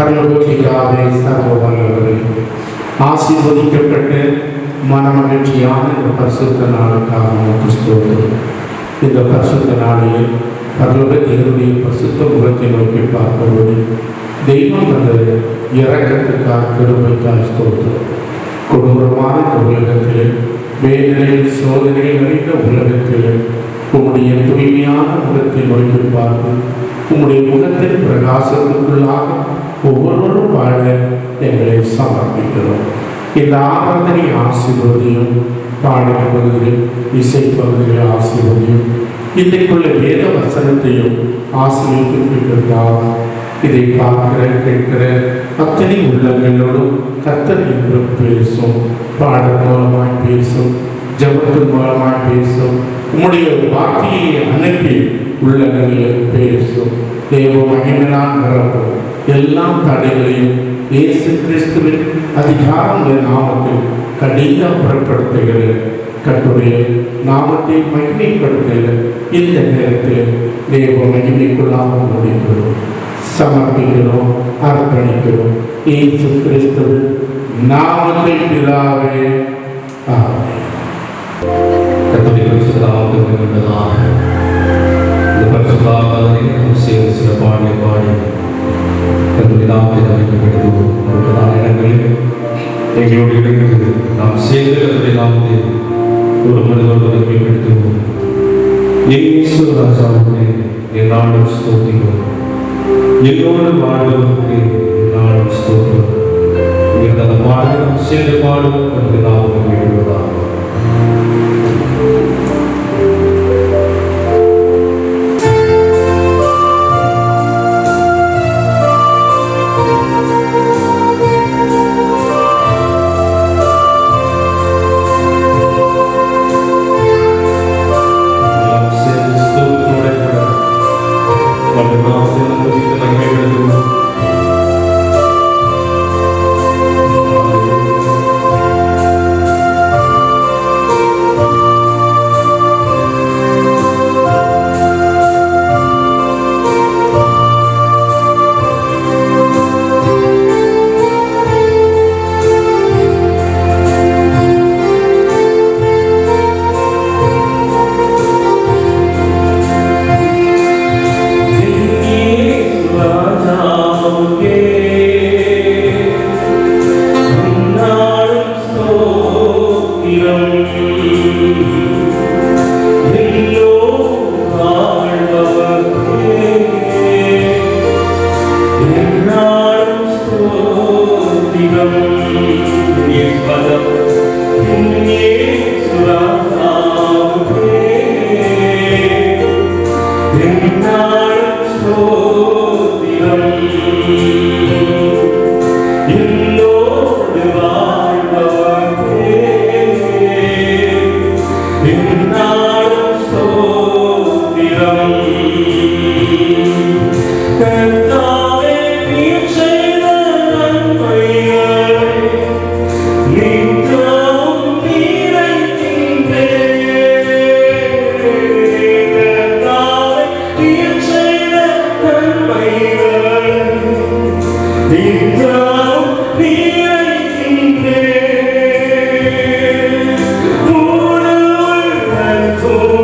பரலோகியாவே சர்வ வல்லவரே, ஆசீர்வதிக்கப்பட்டு மனமகிழ்ச்சியான இந்த பரிசுத்த நாளுக்காக ஸ்தோத்திரம். இந்த பரிசுத்த நாளில் பரலோக தேவனுடைய பரிசுத்த முகத்தை நோக்கி பார்க்கும்போது தெய்வம் அந்த இரக்கத்துக்காக கிருபைக்காக ஸ்தோத்திரம். கொடூரமான இந்த உலகத்தில், வேதனையில் சோதனைகள் நிறைந்த உலகத்தில் உம்முடைய தூய்மையான முகத்தை நோக்கி பார்த்து உம்முடைய முகத்தின் பிரகாசத்துக்குள்ளாக ஒவ்வொருவரும் வாழ எங்களை சமர்ப்பிக்கிறோம். இந்த ஆராதனை ஆசீர்வதியும், பாடல் பகுதியில் இசை பகுதியில் ஆசீர்வதியும், இன்றைக்குள்ள வேத வசனத்தையும் ஆசீர்வதித்திருக்கிறார். இதை பார்க்கிற கேட்கிற அத்தனை உள்ளங்களோடும் கர்த்தர் என்றும் பேசும், பாடல் மூலமாய் பேசும், ஜபத்தின் மூலமாய் பேசும், உம்முடைய வார்த்தையை அனுப்பி உள்ளங்களில் பேசும். தேவ மகிமையினால் நிரப்பும் எல்லா தடைகளையும் இயேசு கிறிஸ்துவின் அதிகாரமுள்ள நாமத்தில் கடினப்படுத்துகிற கர்த்தருடைய நாமத்தை மகிமைப்படுத்துகிற இந்த நேரத்தில் தேவ மகிமைக்குள்ளாக முடிக்கிறோம், சமர்ப்பிக்கிறோம், அர்ப்பணிக்கிறோம். இயேசு கிறிஸ்துவின் நாமத்தில் பிதாவே, ஆமென். கர்த்தருடைய பரிசுத்த நாமத்துக்கு மகிமையாக இந்த பரிசுத்த ஆராதனையை நாம் சேர்ந்து சில பாடி கர்த்தருடைய நாமத்தை மகிமைப்படுத்துவோம். முழுவதான இடங்களில் எங்களோடு இணைந்து நாம் சேர்ந்து கர்த்தருடைய நாமத்தை ஒரு மனிதோடு மகிமைப்படுத்துவோம். இயேசு ராஜாவுக்கு என்னாலும் ஸ்தோத்திரம், என்னோடு வாழ்வதற்கு என்னாலும் ஸ்தோத்திரம். இந்த பாடல் நாம் சேர்ந்து பாடும் கர்த்தருடைய நாமத்தை மகிமைப்படுவதாக. Oh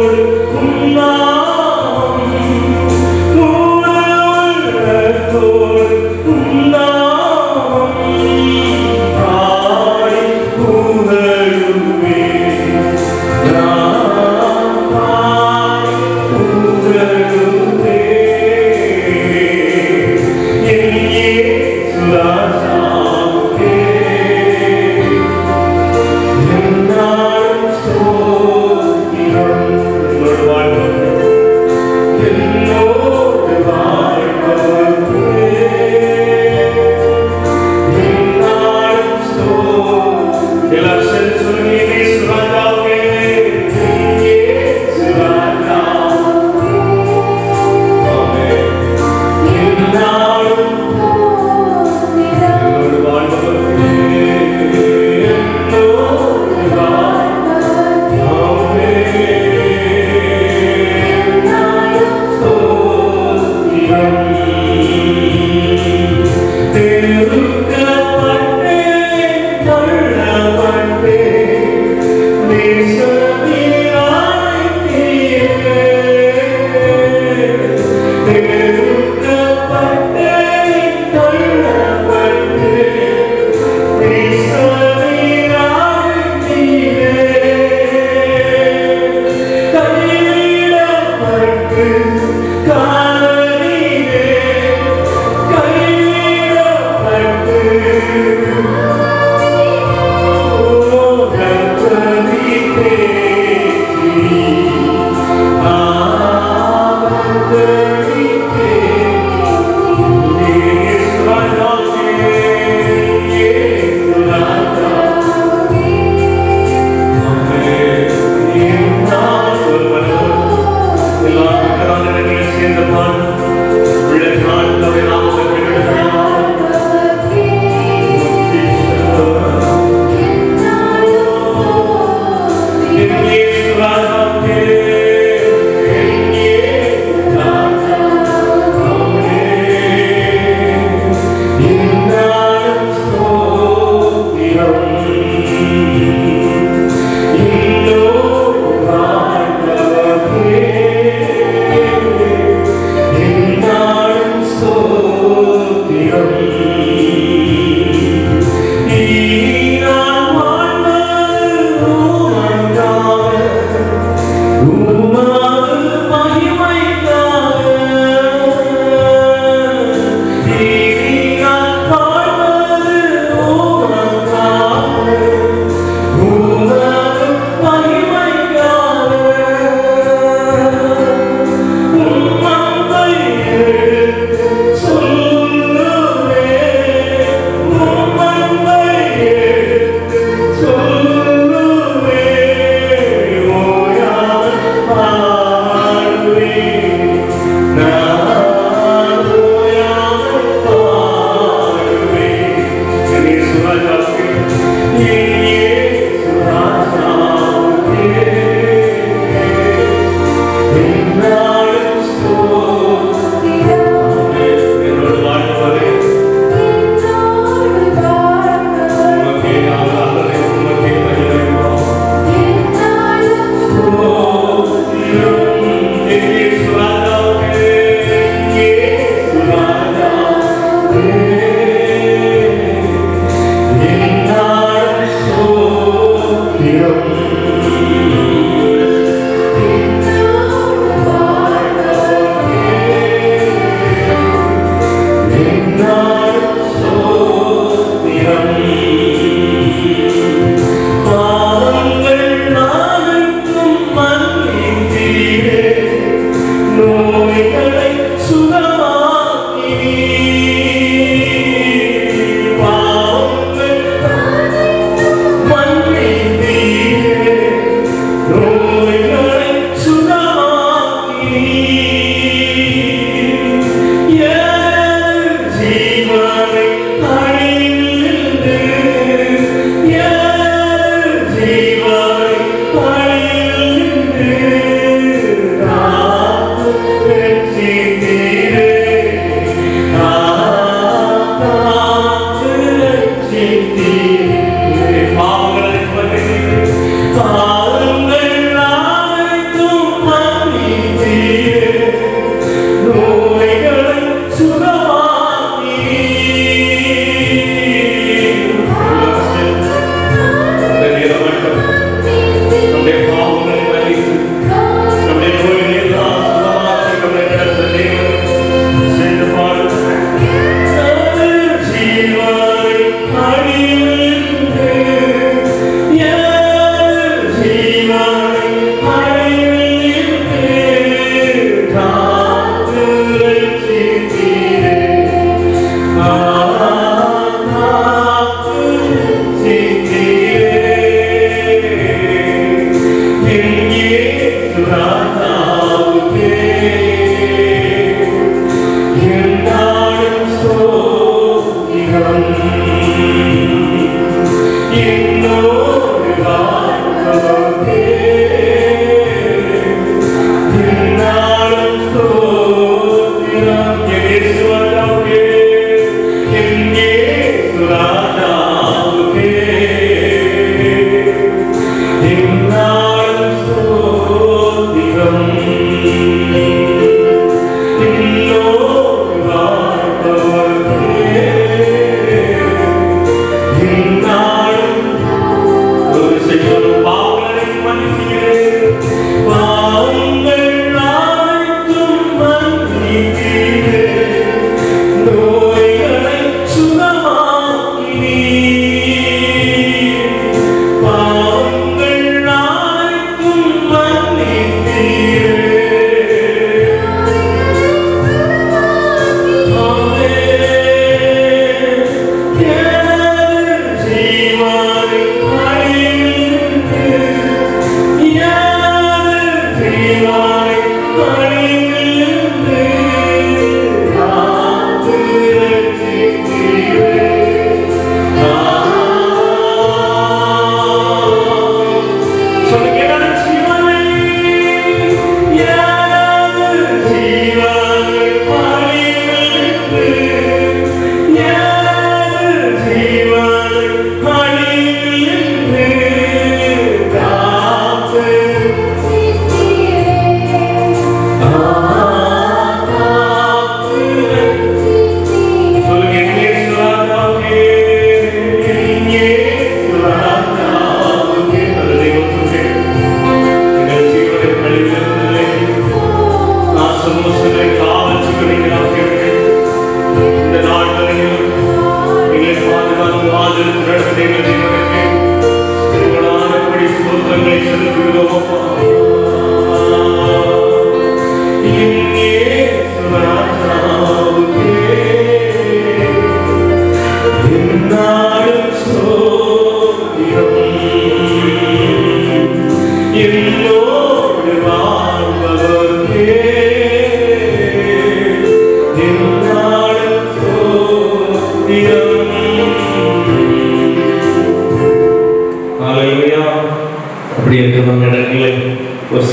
Hero.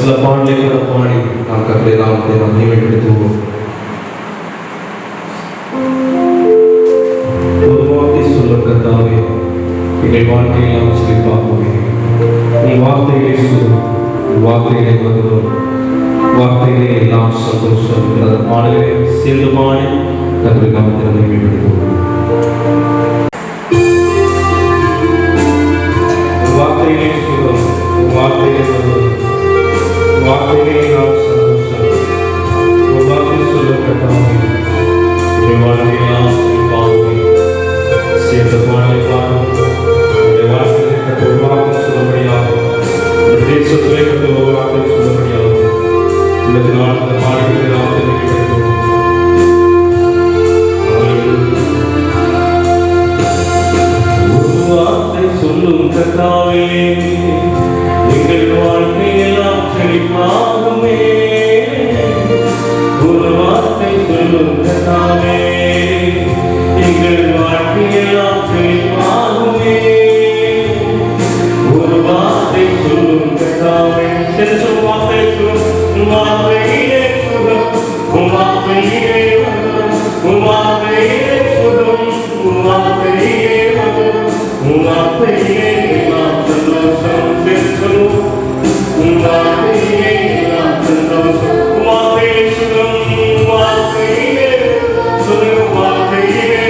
சில பாடல்களை பாடி நாம் கர்த்தருடைய நாமத்தை நாம் மகிமைப்படுத்துவோம். ஒரு வார்த்தை சொல்ல கர்த்தாவே, எங்கள் வாழ்க்கையை நாம் செழிப்பாக்குவே. நீ வார்த்தைகளை சொல்லும், வார்த்தைகளை வருவோம், வார்த்தைகளே எல்லாம் சந்தோஷம். அந்த பாடலை சேர்ந்து பாடி கர்த்தருடைய நாமத்தை நாம் மகிமைப்படுத்துவோம். வார்த்தைகளை சொல்லும், வார்த்தைகளை வருவோம், வார்த்தைகளே எல்லாம் சந்தோஷம். ஒரு வார்த்தை சொல்ல கர்த்தாவே, எங்கள் வாழ்க்கையை எல்லாம் செழிப்பாக்குவே. சேர்ந்து பாடலை பாடும் வார்த்தைகளை கற்று ஒரு வார்த்தை சொல்லும்படியாக தேசத்திலே கற்று ஒரு வார்த்தை சொல்லும்படியாக இந்த நாள் அந்த பாடல்களை நாம் தெரிவிக்கிறோம். ஒரு வார்த்தை சொல்லும் கர்த்தாவே, எங்கள் வாழ்க்கையெல்லாம் செழிப்பாகுமே. ஒரு வார்த்தை சொல்லும் கர்த்தாவே, எங்கள் வாழ்க்கையெல்லாம் செழிப்பாகுமே. ஒரு வார்த்தை சொல்லும் கர்த்தாவே, செல்லும் வார்த்தை சொல்லும், வார்த்தையிலே சுகம், வார்த்தையிலே வரும், வார்த்தையிலே சுகம், வார்த்தையிலே வரும், வார்த்தையிலே எல்லாம் சந்தோஷம். செல்லும் வார்த்தையிலே எல்லாம் சந்தோஷம். வார்த்தையிலே சுகம், வார்த்தையிலே சுகம், வார்த்தையிலே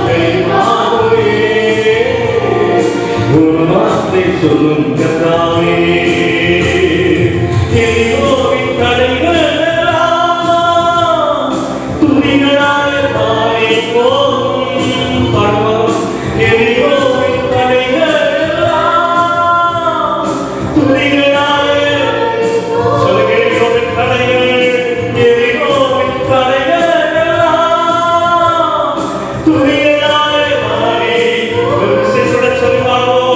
Amen. சொல்லும் கர்த்தாவே எரிகோவின் தடைகள் எல்லாம் துதிகளால் மாறி போகும் பாடுவோம் எரிகோவின் தடைகள் எல்லாம் துதிகளால் சொல்லுங்க எரிகோவின் தடைகள் எரிகோவின் தடைகள் எல்லாம் துதிகளால் மாறி ஒரு விசேஷோட சொல்லுவாரோம்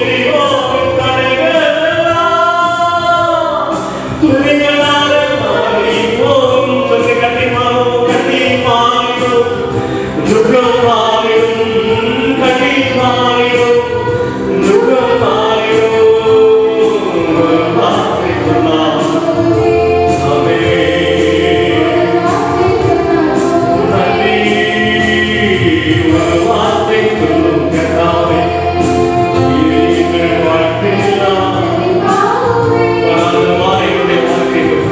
எரிகோவின் தடைகள் எல்லாம் துதிகளால் மாறி போகும் சொல்லி கட்டி மாறும் துக்கம் மாறிடும் கட்டி மாறிடும் துக்கம் மாறிடும் வார்த்தை சொன்னார் வார்த்தை சொல்லும் கர்த்தாவே எங்கள் வாழ்க்கையெல்லாம் வராதமான எங்களுடைய வாழ்க்கைகள்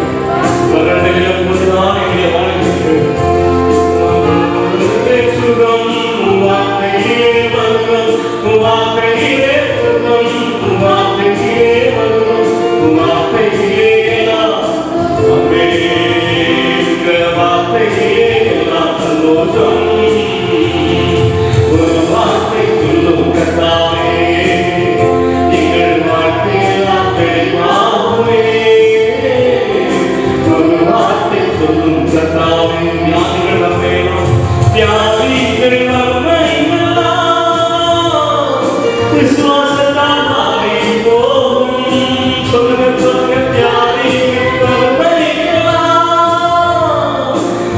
வறண்ட நிலம் போதுதான் எங்களுடைய வாழ்க்கைகள் சுகம் வார்த்தையிலே வருவோம் வார்த்தையிலே சுகம் வார்த்தையிலே வருவோம் வார்த்தையிலே வார்த்தையிலே சந்தோஷம் ஒரு வார்த்தை சொல்லும் கர்த்தாவே எங்கள் வாழ்க்கையெல்லாம் தெளிவாகுமே ஒரு வார்த்தை சொல்லும் கர்த்தாவே வியாதிகள் வரவேணும் வியாதிகள் வரவேலாம் விசுவாசத்தால் மாறி போகும் சொல்லுங்க சொல்லுங்க வியாதிகள் வரவேலாம்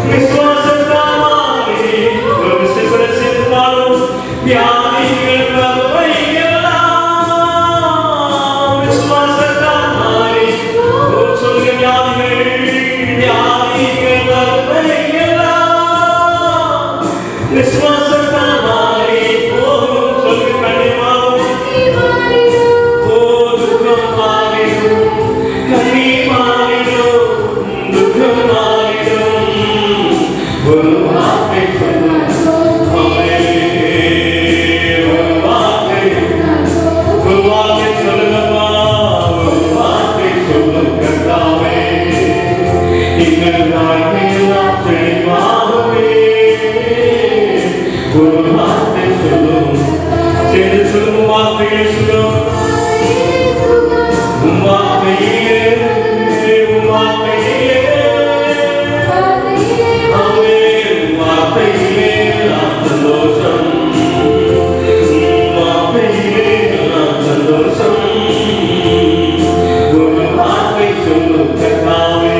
விசுவாசத்தால் மாறி ஒரு விசுவாசத்தாலும் வியாதிகள் வரவேலாம் விசுவாசத்தால் மாறி சொல்லுங்க வியாதிகள் வரவேலாம் விசுவாசத்தால் மாறி போகும் சொல்லுங்க கனிமாவும் துக்கம் மாறிடும் கனி மாறிடும் துக்கம் மாறிடும் ஒரு வார்த்தை சொல்லும் ஒரு வார்த்தை சொல்லுங்கப்பா ஒரு வார்த்தை சொல்லும் கர்த்தாவே எங்கள் வாழ்க்கையெல்லாம் தெளிவாகவே ஒரு வார்த்தை சொல்லும் சேர்ந்து சொல்லும் வார்த்தையை சொல்லும் வார்த்தையிலே வார்த்தையிலே வார்த்தையிலே சந்தோஷம் வார்த்தையிலே சந்தோஷம் ஒரு வார்த்தை சொல்லும் கர்த்தாவே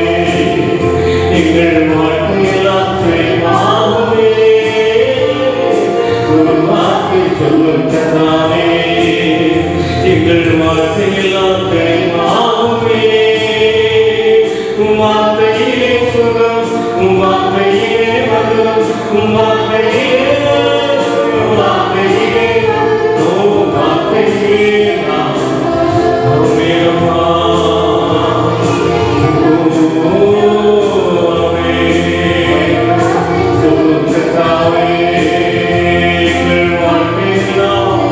எங்கள் வாழ்க்கையெல்லாம் தெளிவாகவே ஒரு வார்த்தை சொல்லும் கர்த்தாவே எங்கள் வாழ்க்கையெல்லாம் தெளிவாகவே வார்த்தையிலே சுகம் வார்த்தையிலே மதுரம் வார்த்தையிலே வார்த்தையிலே வார்த்தையிலே சொல்லும் கர்த்தாவே எங்கள் வாழ்க்கையெல்லாம்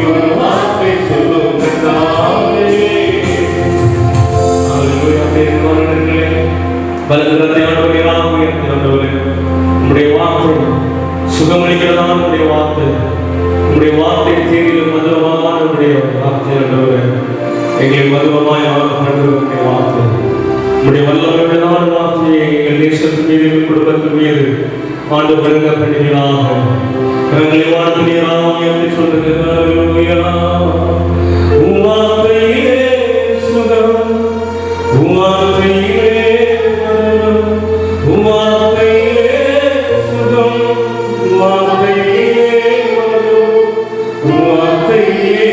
ஒரு வார்த்தை சொல்லும் கர்த்தாவே உங்களுடைய வார்த்தை சுகமளிக்கிறதான உங்களுடைய வார்த்தை உங்களுடைய வார்த்தை தீவிரம் மதுரமான உங்களுடைய வார்த்தை எங்களை மதுரமாய் உங்களுடைய வார்த்தை உங்களுடைய வல்லமையுடனான வார்த்தையை எங்கள் தேசத்தின் மீது எங்கள் குடும்பத்தின் மீது ஆண்டு வருக பண்ணினாக எங்களை வாழ்க்கையாக என்று சொல்லுங்கள் வார்த்தையிலே சுகம் வார்த்தையிலே வார்த்தையிலே சுகம் வார்த்தையிலே வார்த்தையிலே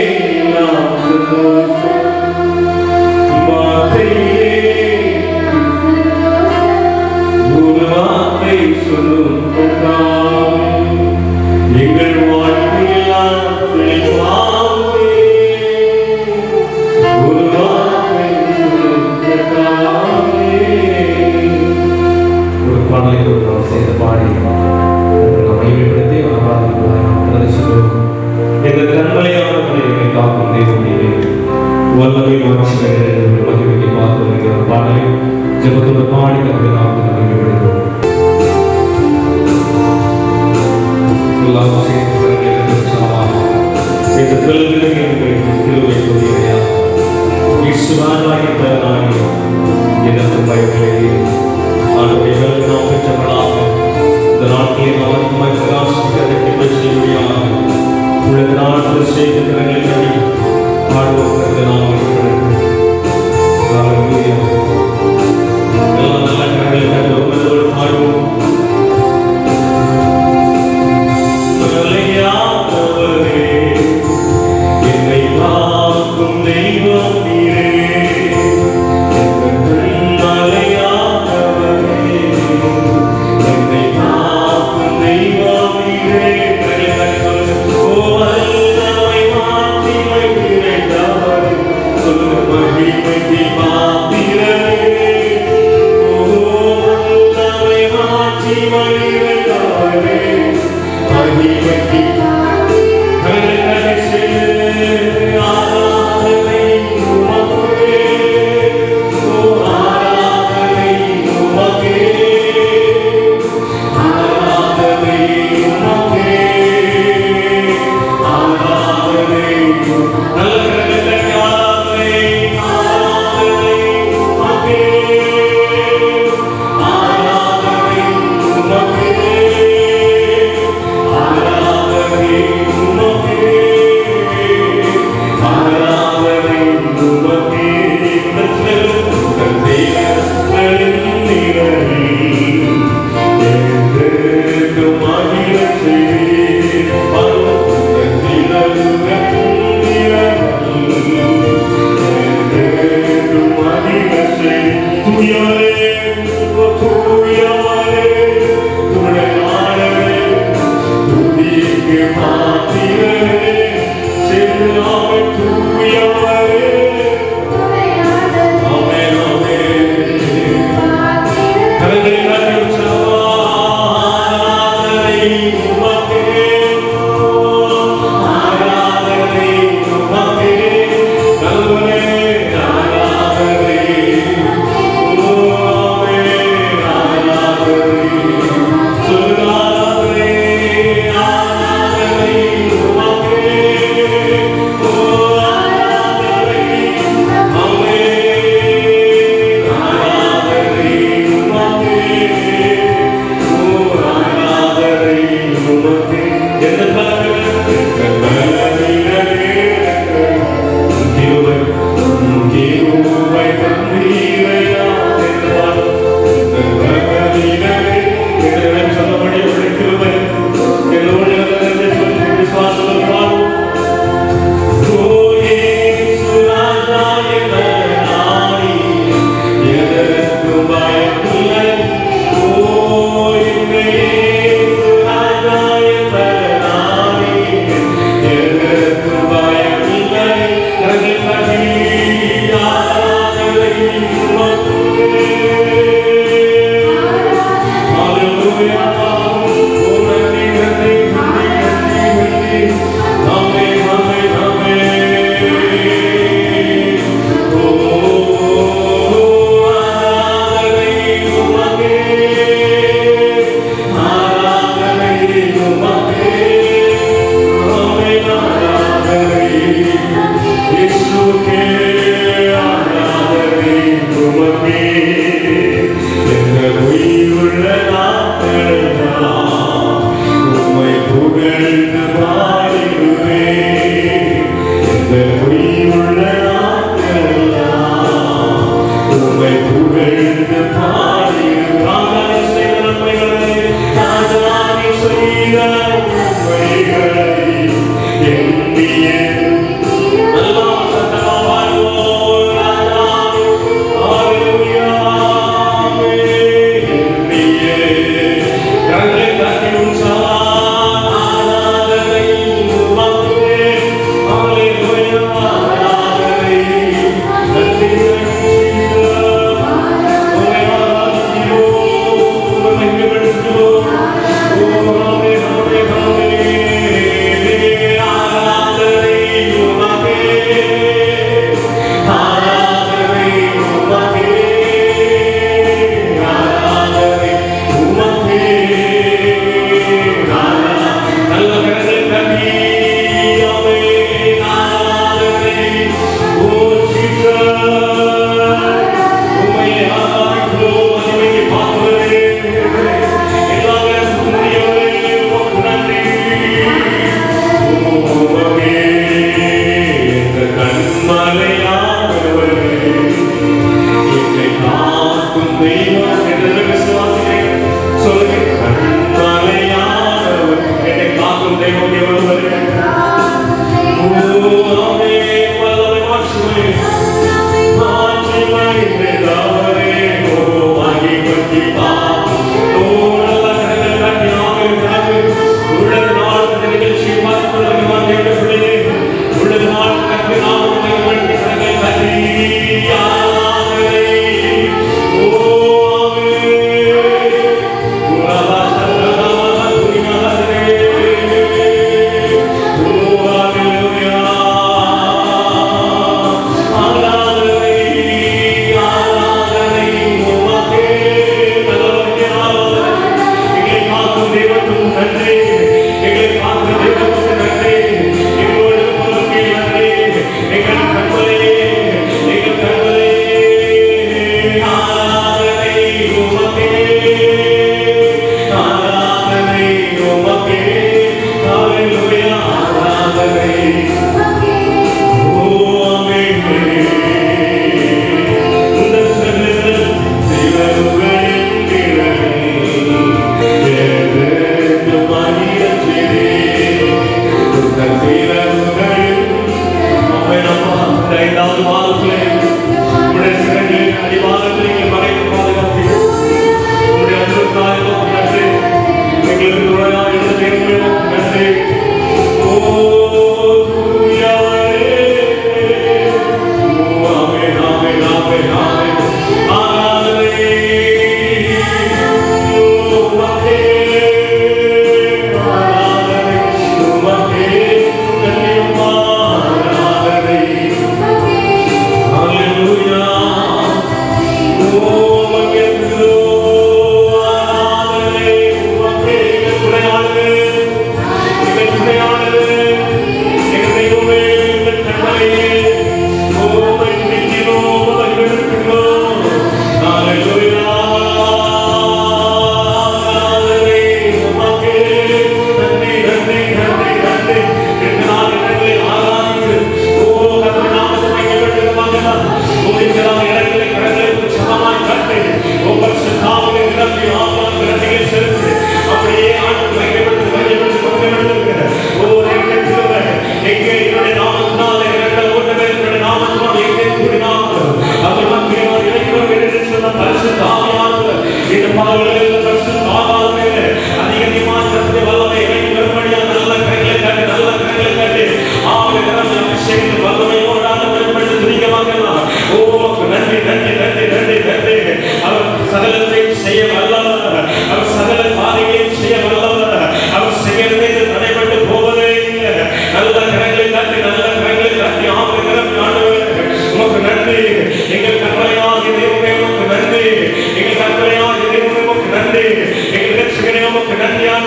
வார்த்தையிலே ஒரு வார்த்தை சொல்லும் எங்கள் வாழ்க்கையெல்லாம் தெளிவாகவே ஒரு வார்த்தை சொல்லும் ஒரு பாடலை சேர்ந்து பாடி மகிமைப்படுத்தி ஆராதிக்கலாம். எல்லாம் சேர்ந்து இந்த பிள்ளைகளை எங்களுக்கு திருவை புதியா ஈஸ்வராய் எனக்கு பயங்களே ஆளுமைகள் நாம் பெற்றப்படாம இந்த நாட்டிலே நமக்கு பிரகாசிக்கிறதை செய்ய உள்ள நாட்டில் செய்திருக்கிறங்களை கடி ஆடுவதற்கு நாம் எல்லா நல்ல கரங்களை கண்டு ஒவ்வொரு ஆடுவோம். என்னை காக்கும் தெய்வம் நீரே, என்னை காக்கும் தெய்வம் நீரே.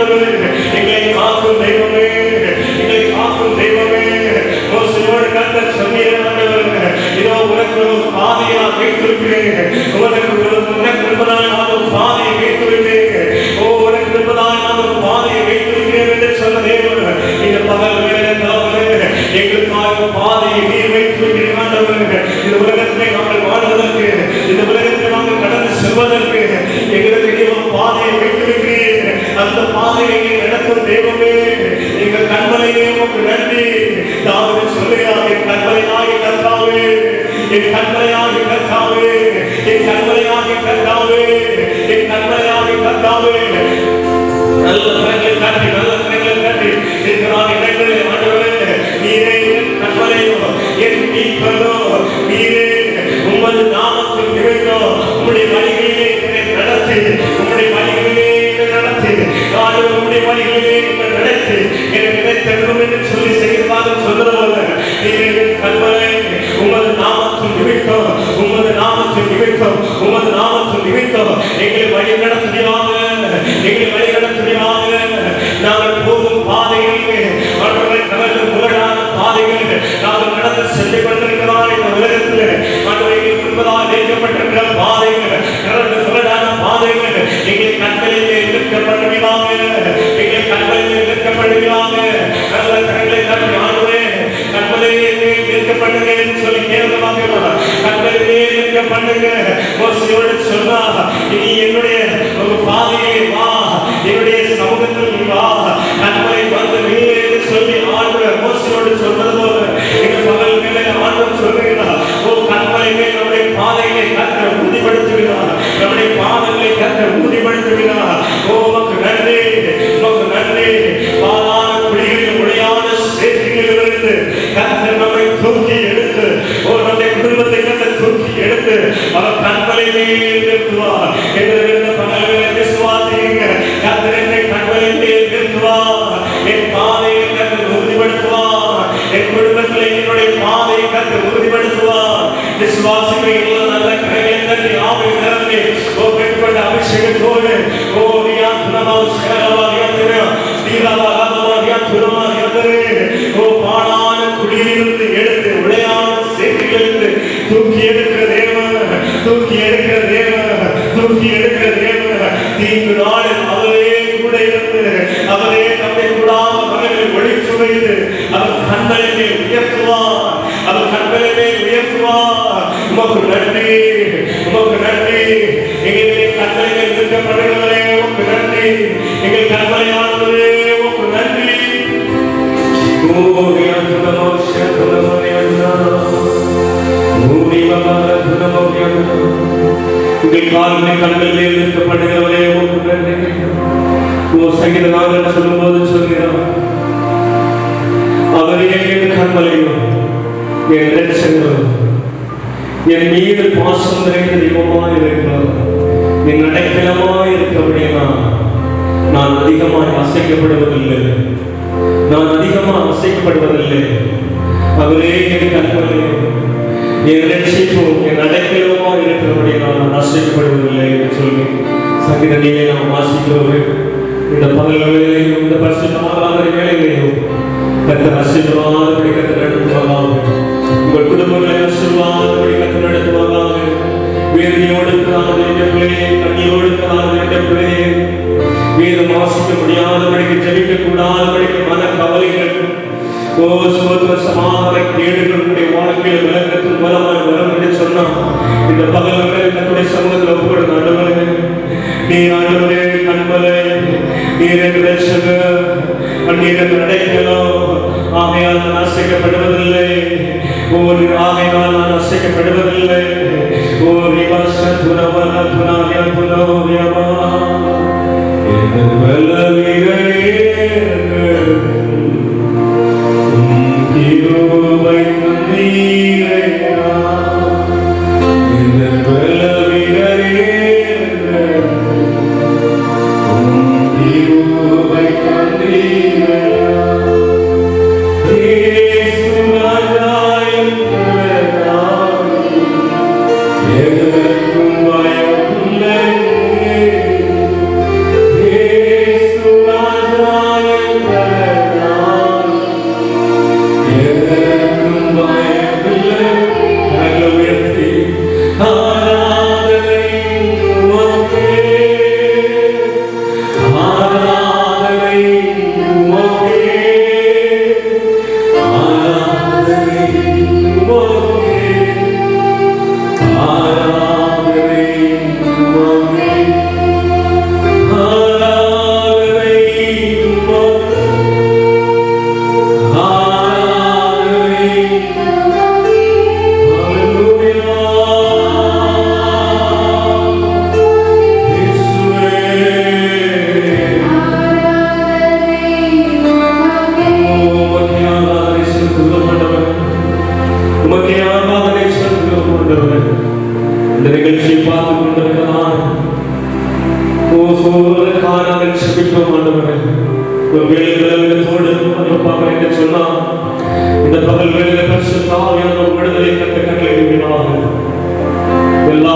ஆண்டவரே, எங்களை காக்கும் தெய்வமே, எங்களை காக்கும் தெய்வமே. மோசேயோடு கர்த்தர் சொன்னீர் ஆண்டவரே, இதோ உனக்கு ஒரு பாதையை நான் வைத்திருக்கிறேன், உனக்கு இருப்பதாய் நான் ஒரு பாதையை வைத்திருக்கிறேன், உனக்கு இருப்பதாய் நான் ஒரு பாதையை வைத்திருக்கிறேன் என்று சொன்ன தேவன் இந்த பகல் வேலை எங்களுக்காக பாதையை நீர் வைத்திருக்கிறேன் ஆண்டவரே. இந்த உலகத்திலே நாங்கள் வாழ்வதற்கு, இந்த உலகத்தை நாங்கள் கடந்து செல்வதற்கு எங்களுக்கு நீர் பாதையை வைத்திருக்கிறீர். அந்த பாதையை நடக்கும் தெய்வமே, எங்கள் கண்மலையே உமக்கு நன்றி. தாவீது சொல்லுகிறார், என் கண்மலையாகிய கர்த்தாவே, என் கண்மலையாகிய கர்த்தாவே, என் கண்மலையாகிய கர்த்தாவே, என் கண்மலையாகிய கர்த்தாவே. நல்ல கரங்களை காட்டி, நல்ல கரங்களை காட்டி இருக்கிறார் இடங்களே ஆண்டவரே, நீரே என் கண்மலையோ, என் மீட்பரோ, நீரே உமது நாமத்தின் நிமித்தம் உம்முடைய வழிகளிலே என்னை நடத்தி, உம்முடைய வழிகளிலே என்னை நடத்தி, ஆண்டவரே உம்முடைய வழிகளிலே என்னை நடத்தி, எனக்கு நினைத்தருளும் என்று சொல்லி செய்கிறதாக சொல்லுறவல்ல. நீரே என் கண்மலை, உமது நாமத்தின் நிமித்தம், உமது நாமத்தின் நிமித்தம், உமது நாமத்தின் நிமித்தம் எங்களை வழி நடத்துகிறாங்க, எங்களை வழி நடத்துகிறாங்க. நாங்கள் போகும் பாதைகளிலே ஆண்டவரே கடந்து முரடான பாதைகளில் நாங்கள் நடந்து சென்று கொண்டிருக்கிறோம். இந்த உலகத்தில் ஆண்டவரே என்பதால் ஏற்கப்பட்டிருக்கிற பாதைகள், கடந்து முரடான பாதைகள் எங்களை கண்களிலே நிற்கப்படுகிறாங்க, எங்களை கண்களிலே நிற்கப்படுகிறாங்க. நல்ல கண்களை காட்டி ஆண்டவரே, கண்களிலே நிற்கப்படுங்க என்று சொல்லி கேட்கலாம். கண்களிலே நிற்கப்படுங்க. மோசேயோடு சொன்னா, இனி என்னுடைய ஒரு பாதையை வா, என்னுடைய சமூகத்தில் நீ வா, கண்களை வந்து நீ என்று சொல்லி ஆண்டவர் மோசேயோடு சொன்னது போல இந்த பகல் மேலே ஆண்டவர் சொல்லுகிறார், ஓ கண்களை மேல் நம்முடைய பாதைகளை கர்த்தர் உறுதிப்படுத்துகிறார், நம்முடைய பாதங்களை கர்த்தர் உறுதிப்படுத்துகிறார். ஓ உமக்கு நன்றி, உமக்கு நன்றி. பாதாள குழிகளில் உடையான சேற்றிலிருந்து கர்த்தர் நம்மை தூக்கி எடுத்து, ஓ நம்முடைய குடும்பத்தை கர்த்தர் தூக்கி எடுத்து அவர் கண்களை மேல் நிறுத்துவார் என்று இந்த பகல் மேலே விசுவாசிங்க. கர்த்தர் என்னை கண்களை மேல் நிறுத்துவார், என் பாதையை கர்த்தர் உறுதிப்படுத்துவார், என் குடும்பத்தில் என்னுடைய பாதையை கர்த்தர் உறுதிப்படுத்துவார். விசுவாசிகள் எல்லாம் நல்ல கரைகளை தட்டி ஆவின் நிரம்பி ஓ பெற்றுக்கொண்ட அபிஷேகத்தோடு ஓ ரியா துனமா சேரவா ரியா தீராவா ராதவா ரியா துனமா ரியாதரே ஓ பாடான குடியிலிருந்து எடுத்து உடையான சேற்றிலிருந்து தூக்கி எடுக்கிற தேவன், தூக்கி எடுக்கிற தேவன், தூக்கி எடுக்கிற தேவன். தீங்கு நாளில் அவரே கூட இருந்து, அவரே நம்மை கூடாத மகளில் ஒளிச்சு வைத்து அவர் கண்களை உயர்த்துவார், அவர் கண்களை உயர்த்துவார். உமக்கு நன்றி, உமக்கு நன்றி. எங்களுடைய கண்களை நிற்கப்படுகிறவரே உமக்கு நன்றி, எங்கள் கண்மலையானவரே உமக்கு நன்றி. உங்கள் கால்களை கண்களிலே நிற்கப்படுகிறவரே உமக்கு நன்றி. ஓ சங்கீதக்காரன் சொல்லும்போது சொல்கிறார், அவரே என் கண்மலையும் என் இரட்சகரும் என் மீது பாசம் நிறைந்த தெய்வமாய் இருக்கிறார், என் அடைக்கலமாய் இருக்கிறபடியா நான் அதிகமாய் அசைக்கப்படுவதில்லை, நான் அதிகமாக அசைக்கப்படுவதில்லை. அவரே என் கண்மலையும் என் இரட்சிப்பும் என் அடைக்கலமாய் இருக்கிறபடியா நான் அசைக்கப்படுவதில்லை என்று சொல்லி சங்கீதத்திலே நாம் வாசிக்கிறோம். இந்த பகல் வேளையிலும் இந்த பரிசுத்தமான வேளையிலும் கர்த்தர் ஆசீர்வாதப்படி கர்த்தர் நடத்துவாராக. உங்கள் குடும்பங்களை ஆசீர்வாதப்படி கர்த்தர் நடத்துவாராக. வேதனையோடு இருக்கிறார்கள் என்ற பிள்ளையே, கண்ணீரோடு இருக்கிறார்கள் என்ற பிள்ளையே, வேதம் வாசிக்க முடியாதபடிக்கு, ஜெபிக்க கூடாதபடிக்கு மன கவலைகள், ஓ சோதர சமாதான கேடுகளுடைய வாழ்க்கையில் விளக்கத்தில் பலமாய் வரும் என்று சொன்னார். இந்த பகல் வேளையில் கர்த்தருடைய சமூகத்தில் ஒப்புக்கொடுத்த ஆண்டவரே, நீர் ஆண்டவரே கண்மலை, நீர் என் இரட்சகர், நீர் என் அடைக்கலம். ஆகையால் நான் அசைக்கப்படுவதில்லை, ஓ ஆகையால் நான் அசைக்கப்படுவதில்லை. ஓ ரிவாச துனவன துனாய துனோயமா என் பலவீனரே கிருபை தந்தீரையா என் பலவீனரே கிருபை தந்தீரையா Yes, ஒரு வேலைகளோடு பார்க்க என்று சொன்னால் இந்த பகல் வேலையில பரிசுத்த ஆவியானவர் விடுதலை கட்ட கட்டளையிடுகிறார். எல்லா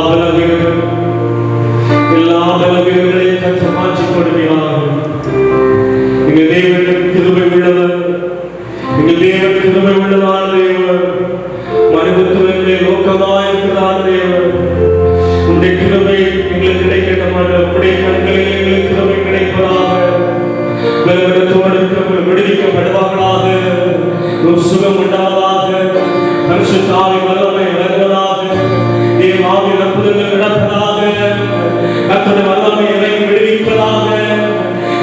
பலவீனங்களையும் கற்று மாற்றிக் கொடுக்கிறார். எங்கள் தேவன் கிருபை உள்ளவர், எங்கள் தேவன் கிருபை உள்ளதான தேவன், மனிதத்துவங்களை நோக்கமாயிருக்கிறார் தேவன். உடைய கிருபை எங்களுக்கு கிடைக்க மாட்டோம், உடைய கண்களில் எங்களுக்கு கிருபை கிடைப்பதாக, விடுவிக்கப்படுவார்களாக, சுகம் உண்டாவதாக, பரிசுத்த ஆவி வல்லமை விளங்குவதாக, தேவாவின் அற்புதங்கள் நடப்பதாக, கர்த்தருடைய வல்லமை இறங்கி விடுவிப்பதாக,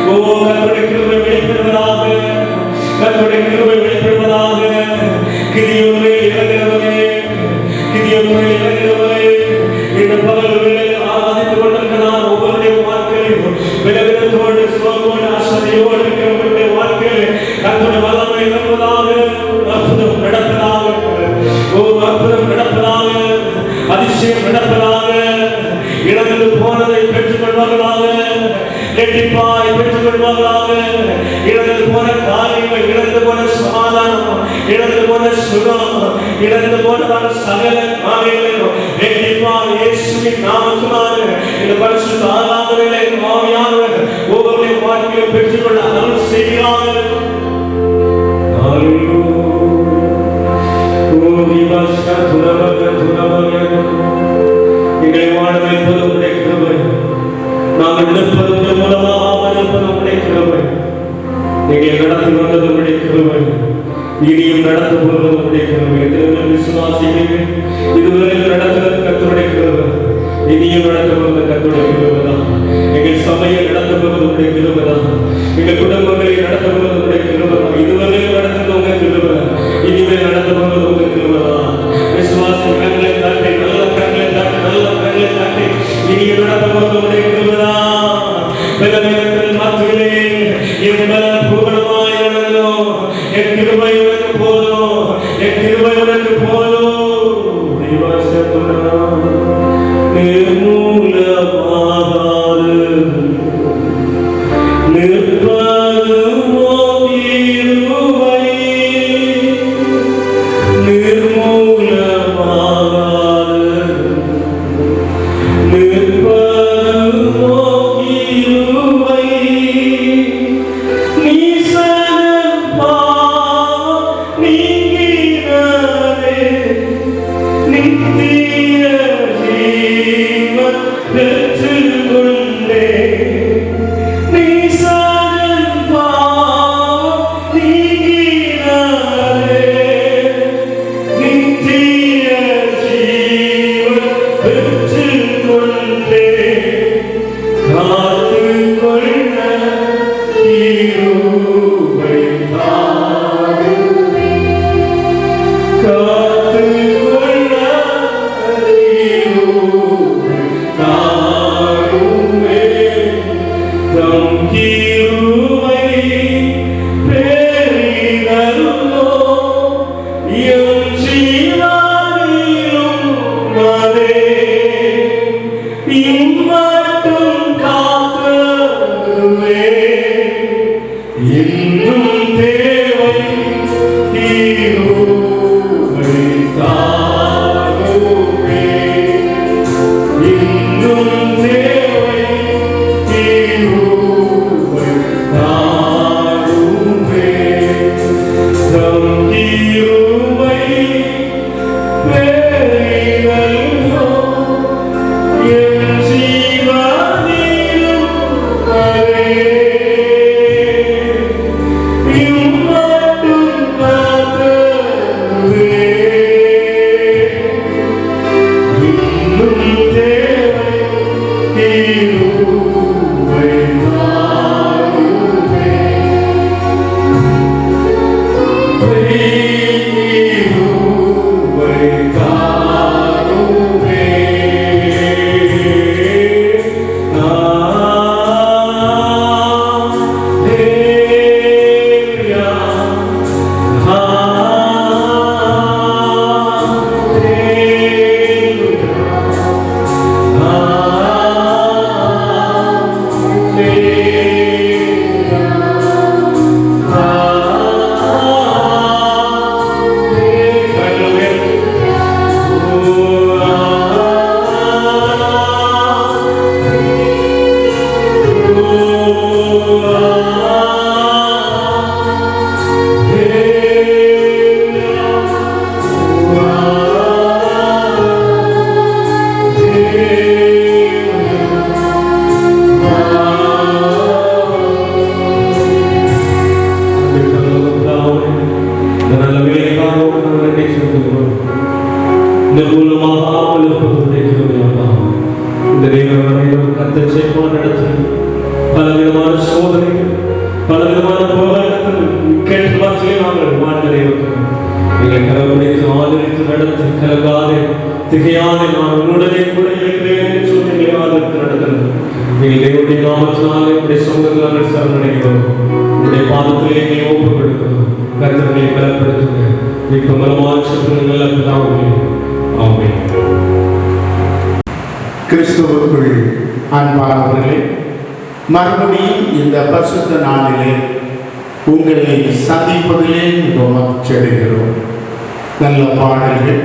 கர்த்தருடைய கிருபை வெளிப்படுவதாக, கர்த்தருடைய கிருபை வெளிப்படுவதாக. கிதியோனே இறங்குகிறவரே, கிதியோனே இறங்குகிறவரே, இந்த பகல் வேளையில் ஆராதித்துக் கொண்டிருக்கிறார். ஒவ்வொருடைய வாழ்க்கையிலும் விலகினத்தோடு சுகமோடு ஆசையோடு இருக்கிறவர்களுடைய வாழ்க்கையில் கர்த்தருடைய வல்லமை இறங்குவதாக, அற்புதம் நடப்பதாக, அற்புதம் நடப்பதாக, அதிசயம் நடப்பதாக, இழந்து போனதை பெற்றுக் கொள்வார்களாக, இரட்டிப்பாய் பெற்றுக் கொள்வார்களாக. இழந்து போன காரியங்கள், இழந்து போன சமாதானம், இழந்து போன சுகம், இழந்து போனதான சகல காரியங்களும் இரட்டிப்பாய் இயேசுவின் நாமத்தினாலே இந்த பரிசுத்த ஆராதனையிலே ஆவியானவர் ஒவ்வொருடைய வாழ்க்கையிலும் பெற்றுக்கொள்ள அருள் செய்கிறார்கள். எங்களை வாழ வைப்பது உடைய கிருபை, நாங்கள் நிற்பது மூலமாக இருப்பது உடைய கிருபை, எங்களை நடத்தி வந்தது உடைய கிருபை, இனியும் நடத்த போவது உடைய கிருபை. விசுவாசிகள் இதுவரை நடத்துவது கர்த்தருடைய கிருபை, இனியும் நடத்த போவது கர்த்தருடைய கிருபை தான். எங்கள் சபையை நடத்த போவது உடைய கிருபை தான், எங்கள் குடும்பங்களை நடத்த போவது உடைய கிருபை தான். இதுவரை நடத்துவது உங்க கிருபை, இனிமேல் நடத்த போவது உங்க கிருபை தான். விசுவாசி கண்களை தட்டி, நல்ல கண்களை தட்டி, நல்ல கண்களை தட்டி, இனியும் நடத்த போவது உடைய கிருபை தான். பலவீனத்தின் மத்தியிலே எங்கள் பூரணமாய் நடந்தோம். என் கிருபை உனக்கு போதும், என் கிருபை உனக்கு போதும். நிர்மூலமாகாது நிற்பது மோகிருவை, நிர்மூலமாகாது நிற்பது மோகிருவை, நீசனப்பா நீங்கினதே நித்திய ஜீவன் பெற்றுக்கொண்டே. நீசனப்பா நீங்கினதே நித்திய ஜீவன் பெற்றுக்கொண்டே. காத்துக்கொள்ள கிருபை தாருமே, காத்துக்கொள்ள கிருபை தாருமே. தம் கிருபை பெரிதல்லோ, எம் ஜீவனிலும் அதே இம்மட்டும் காக்கவே. இன்னும் தேவை கிருபை தாருமே, இன்னும் தேவை கிருபை தாருமே. தம் கிருபை பெரிதல்லோ, என் ஜீவனிலும் அதே இம்மட்டும் காக்கவே. இன்னும் தேவை கிருபை தாருமே, கிருபை தாருமே. ஹல்லேலூயா, பலவிதமான போராட்டத்தில் கேட்டுலாம் சொல்லி நாங்கள் வாழ்ந்ததை எங்களை கரவழைத்து ஆதரித்து நடத்தி கலகாதே திகையாதே நான் உன்னுடனே கூட இருக்கிறேன் என்று சொல்லி எங்களை ஆதரித்து நடத்துகிறது. நீங்கள் தேவனுடைய நாமத்தினாலே உடைய சமூகத்தில் நாங்கள் சரணடைகிறோம். உடைய பாதத்திலே எங்களை ஒப்புக் கொடுக்கிறோம். கர்த்தர்களை பலப்படுத்துங்க. இப்ப மலமான சத்துருங்கள் நல்ல பிதாவே. ஆமென். கிறிஸ்துவுக்குள் அன்பானவர்களே, மறுபடியும் இந்த பரிசுத்த நாளிலே உங்களை சந்திப்பதிலே மகிழ்ச்சியடைகிறோம். நல்ல பாடல்கள்,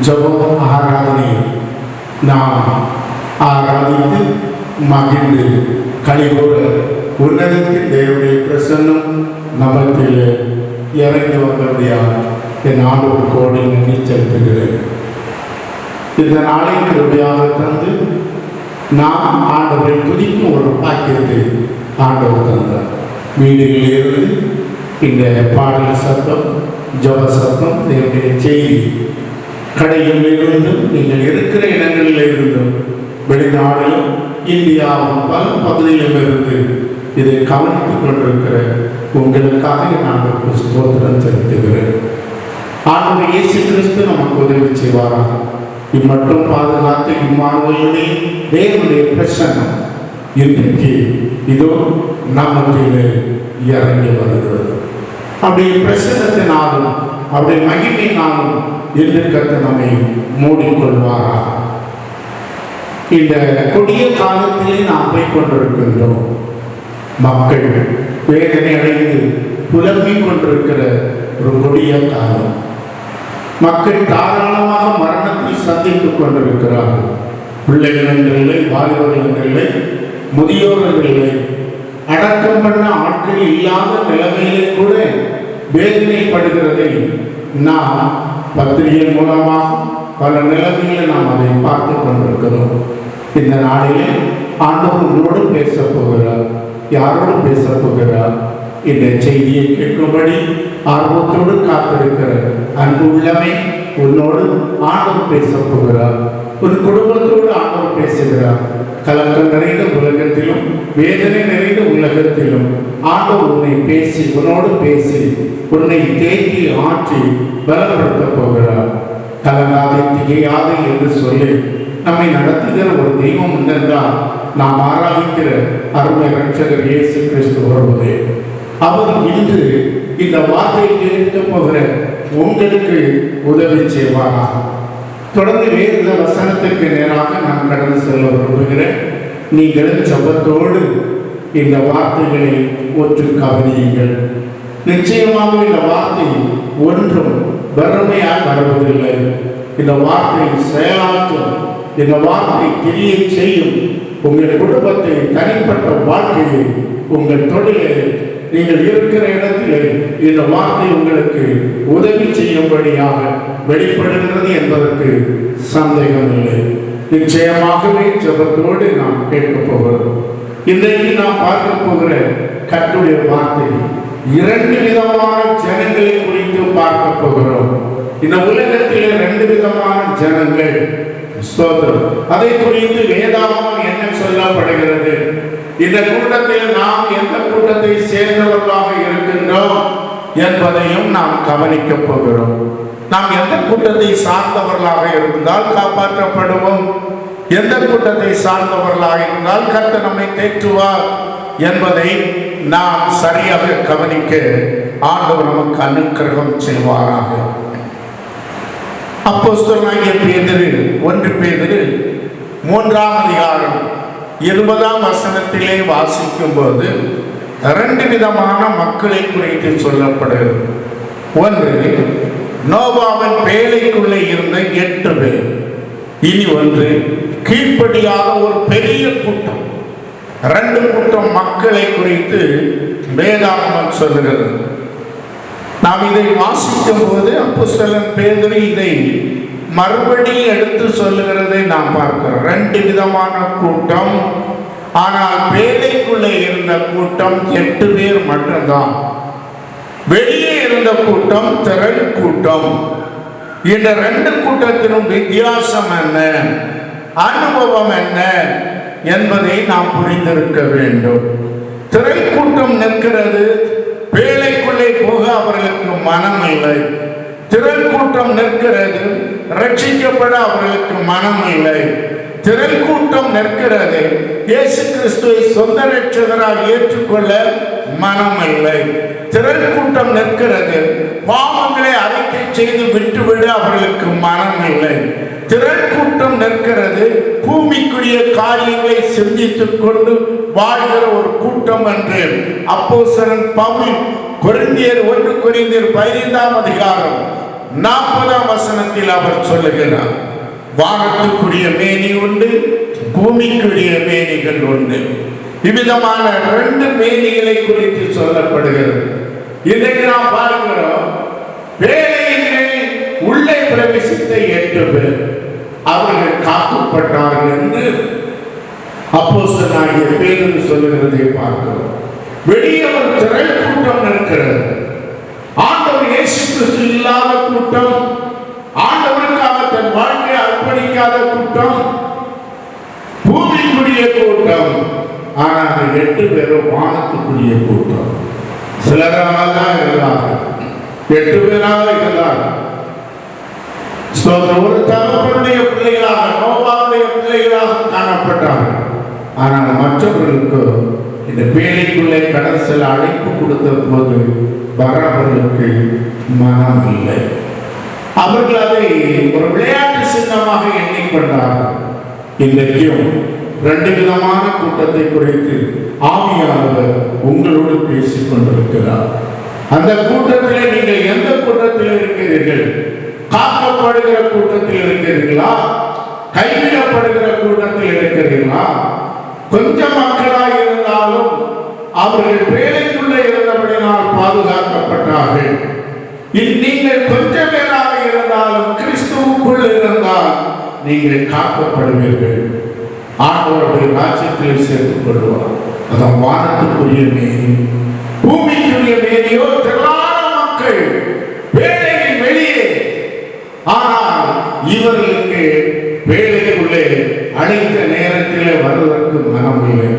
ஜெபம், ஆராதனை நாம் ஆராதித்து மகிழ்ந்து கழிவுற உன்னதத்தில் தேவனுடைய பிரசன்னம் நமத்தில் இறங்கி வந்தபடியால் என் ஆண்டவர் கோடி நன்றி செலுத்துகிறேன். இந்த நாளை கிருபையாக தந்து நாம் ஆண்டவரை துதிக்கும் ஒரு பாக்கியத்தை ஆண்டவர் தந்தார். வீடுகளில் இருந்து இந்த பாடல் சத்தம், ஜப சத்தம், தேவனுடைய செய்தி, கடைகளில் இருந்தும் நீங்கள் இருக்கிற இடங்களில் இருந்தும் வெளிநாடுகளும் இந்தியாவும் பல பகுதியிலும் இருந்து இதை கவனித்துக் கொண்டிருக்கிற உங்களுக்காக நான் ஸ்தோத்திரம் செலுத்துகிறேன். ஆண்டவர் இயேசு கிறிஸ்து நமக்கு உதவி செய்வாராக. இம்மட்டும் பாதுகாத்து இம்மானுடைய தேவனுடைய பிரசன்னம் இன்றைக்கு இதோ நமக்கு இறங்கி வருகிறது. அப்படியே பிரசன்னத்தினாலும் அப்படியே மகிமையினாலும் என்று கற்று நம்மை மூடிக்கொள்வாராக. இந்த கொடிய காலத்திலே நாம் போய் கொண்டிருக்கின்றோம். மக்கள் வேதனை அடைந்து புலம்பிக் கொண்டிருக்கிற ஒரு கொடிய காலம். மக்கள் தாராளமாக மரணத்தை சந்தித்துக் கொண்டிருக்கிறார்கள். பிள்ளைகள் இல்லை, வாலிபர்கள் இல்லை, முதியோர்கள் இல்லை, அடக்கம் பண்ண ஆட்கள் இல்லாத நிலைமையிலே கூட வேதனைப்படுகிறதை நாம் பத்திரிகை மூலமாக பல நிலைமைகளை நாம் அதை பார்த்து கொண்டிருக்கிறோம். இந்த நாளிலே ஆண்டவர் உங்களோடு பேச போகிறார். யாரோடு பேச போகிறார்? இந்த செய்தியை கேட்கும்படி ஆர்வத்தோடு காத்திருக்கிற அன்பு உள்ளமே, உன்னோடு ஆண்டவர் பேச போகிறார். ஒரு குடும்பத்தோடு ஆண்டவர் பேசுகிறார். கலக்கம் நிறைந்த உலகத்திலும் வேதனை நிறைந்த உலகத்திலும் ஆண்டவர் உன்னை பேசி, உன்னோடு பேசி, உன்னை தேக்கி ஆற்றி பலப்படுத்த போகிறார். கலங்காதே, திகையாதே என்று சொல்லி நம்மை நடத்துகிற ஒரு தெய்வம் உண்டென்றால் நாம் ஆராதிக்கிற அருமை ரட்சகர் இயேசு கிறிஸ்து ஒருவரே. அவர் இன்று இந்த வார்த்தையை கேட்க போகிற உங்களுக்கு உதவி செய்வாராக. தொடர்ந்து வேத வசனத்துக்கு நேராக நான் கடந்து செல்ல விரும்புகிறேன். நீங்கள் ஜெபத்தோடு இந்த வார்த்தைகளை ஒற்று கவனியுங்கள். நிச்சயமாக இந்த வார்த்தை ஒன்றும் வறுமையால் வருவதில்லை. இந்த வார்த்தை செயலாற்றும், இந்த வார்த்தை கிரியை செய்யும். உங்கள் குடும்பத்தை, தனிப்பட்ட வாழ்க்கையை, உங்கள் தொழிலை, நீங்கள் இருக்கிற இடத்திலே இந்த வார்த்தை உங்களுக்கு உதவி செய்யும்படியாக வெளிப்படுகிறது என்பதற்கு சந்தேகமில்லை. நிச்சயமாகவே ஜெபத்தோடு நாம் கேட்க போகிறோம். இன்றைக்கு நாம் பார்க்க போகிற கர்த்தருடைய வார்த்தை இரண்டு விதமான ஜனங்களை குறித்து பார்க்க போகிறோம். இந்த உலகத்திலே ரெண்டு விதமான ஜனங்கள். ஸ்தோத்திரம். அதை குறித்து வேதாகமம் என்ன சொல்லப்படுகிறது? இந்த கூட்டத்தில் நாம் எந்த கூட்டத்தை சேர்ந்தவர்களாக இருக்கின்றோம் என்பதையும் நாம் கவனிக்க போகிறோம். நாம் எந்த கூட்டத்தை சார்ந்தவர்களாக இருந்தால் காப்பாற்றப்படுவோம், எந்த கூட்டத்தை சார்ந்தவர்களாக இருந்தால் கர்த்தர் நம்மை தேற்றுவார் என்பதை நாம் சரியாக கவனிக்க ஆண்டவர் நமக்கு அனுக்கிரகம் செய்வாராக. அப்போஸ்தலனாகிய பேதுரு 1 பேதுரு 3ஆம் அதிகாரம் 20ஆம் வசனத்திலே வாசிக்கும் போது 2 விதமான மக்களை குறித்து சொல்லப்படுகிறது. ஒன்று, நோவாவின் பேழைக்குள்ளே இருந்த 8 பேர். இனி ஒன்று, கீழ்ப்படியாத ஒரு பெரிய கூட்டம். 2 கூட்டம் மக்களை குறித்து வேதாகமம் சொல்லுகிறது. நாம் இதை வாசிக்கும் போது அப்போஸ்தலன் பேதுரு இதை மறுபடியும் எடுத்து சொல்லுகிறதை நாம் பார்க்கிறோம். 2 விதமான கூட்டம். ஆனால் பேழைக்குள்ளே இருந்த கூட்டம் 8 பேர் மட்டும்தான். வெளியே இருந்த கூட்டம் திரள் கூட்டம். இந்த 2 கூட்டத்திலும் வித்தியாசம் என்ன, அனுபவம் என்ன என்பதை நாம் புரிந்திருக்க வேண்டும். திரள் கூட்டம் நிற்கிறது, வேலைக்குள்ளே போக அவர்களுக்கு மனம் இல்லை. திரள் கூட்டம் நிற்கிறது, ரட்சிக்கப்பட அவர்களுக்கு மனம் இல்லை. திரள் கூட்டம் நிற்கிறது, இயேசு கிறிஸ்துவை சொந்த ரட்சகராக ஏற்றுக்கொள்ள மனம் இல்லை. திரள் கூட்டம் நிற்கிறது, பாவங்களை அறிக்கை செய்து விட்டுவிட அவர்களுக்கு மனம் இல்லை. திரள் கூட்டம் நிற்கிறது, பூமிக்குரிய காரியங்களை சிந்தித்துக் கொண்டு வாழ்கிற ஒரு கூட்டம் என்று அப்போஸ்தலன் பவுல் கொரிந்தியர் 1 கொரிந்தியர் 15ஆம் அதிகாரம் 40ஆம் வசனத்தில் அவர் சொல்லுகிறார். வானத்துக்குரிய மேனி உண்டு, பூமிக்குரிய மேனிகள் உண்டு. இவ்விதமான 2 மேனிகளை குறித்து சொல்லப்படுகிறது. இன்றைக்கு நாம் பார்க்கிறோம், வேலையிலே உள்ளே பிரவேசித்த 8 பேர் அவர்கள் காக்கப்பட்டார்கள் என்று அப்போஸ்தலனாகிய பேதுரு சொல்லுகிறதை பார்க்கிறோம். வெளியே ஒரு திரள் கூட்டம் இருக்கிறது. ஆண்டவர் இயேசு கிறிஸ்து இல்லாத கூட்டம், ஆண்டவருக்காக தன் வாழ்க்கையை அர்ப்பணிக்காத கூட்டம், பூமிக்குரிய கூட்டம். ஆனால் 8 பேரும் வானத்துக்குரிய கூட்டம். சிலராக தான் இருந்தார்கள், 8 பேராக இருந்தார்கள். ஒரு தகப்பனுடைய பிள்ளைகளாக, நோவாவுடைய பிள்ளைகளாக காணப்பட்டார்கள். ஆனால் மற்றவர்களுக்கு இந்த பேழைக்குள்ளே கடல் செல்ல அழைப்பு கொடுத்த போது வரவர்களுக்கு மனம் இல்லை. அவர்கள் அதை ஒரு விளையாட்டு சின்னமாக எண்ணிக்கொண்டார்கள். இன்றைக்கும் 2 விதமான கூட்டத்தை குறித்து ஆவியானவர் உங்களோடு பேசிக் கொண்டிருக்கிறார். அந்த கூட்டத்திலே நீங்கள் எந்த கூட்டத்தில் இருக்கிறீர்கள்? காக்கப்படுகிற கூட்டத்தில் இருக்கிறீர்களா? கைவிடப்படுகிற கூட்டத்தில் இருக்கிறீர்களா? கொஞ்சம் மக்களாக இருந்தாலும் அவர்கள் வேலைக்குள்ளே இருந்தபடினால் பாதுகாக்கப்பட்டார்கள். நீங்கள் கொஞ்சம் பேராக இருந்தாலும் கிறிஸ்துவுக்குள் இருந்தால் நீங்கள் காக்கப்படுவீர்கள். ஆண்டவருடைய ராஜ்யத்தில் சேர்த்துக் கொள்வார். அதான் வானத்துக்குரிய மேனி. பூமிக்குரிய மேனியோ திரளான மக்கள் வேலையின் வெளியே. ஆனால் இவர்களுக்கு வேலைக்குள்ளே அழைத்த நேரத்திலே வருவதற்கு மனம் இல்லை.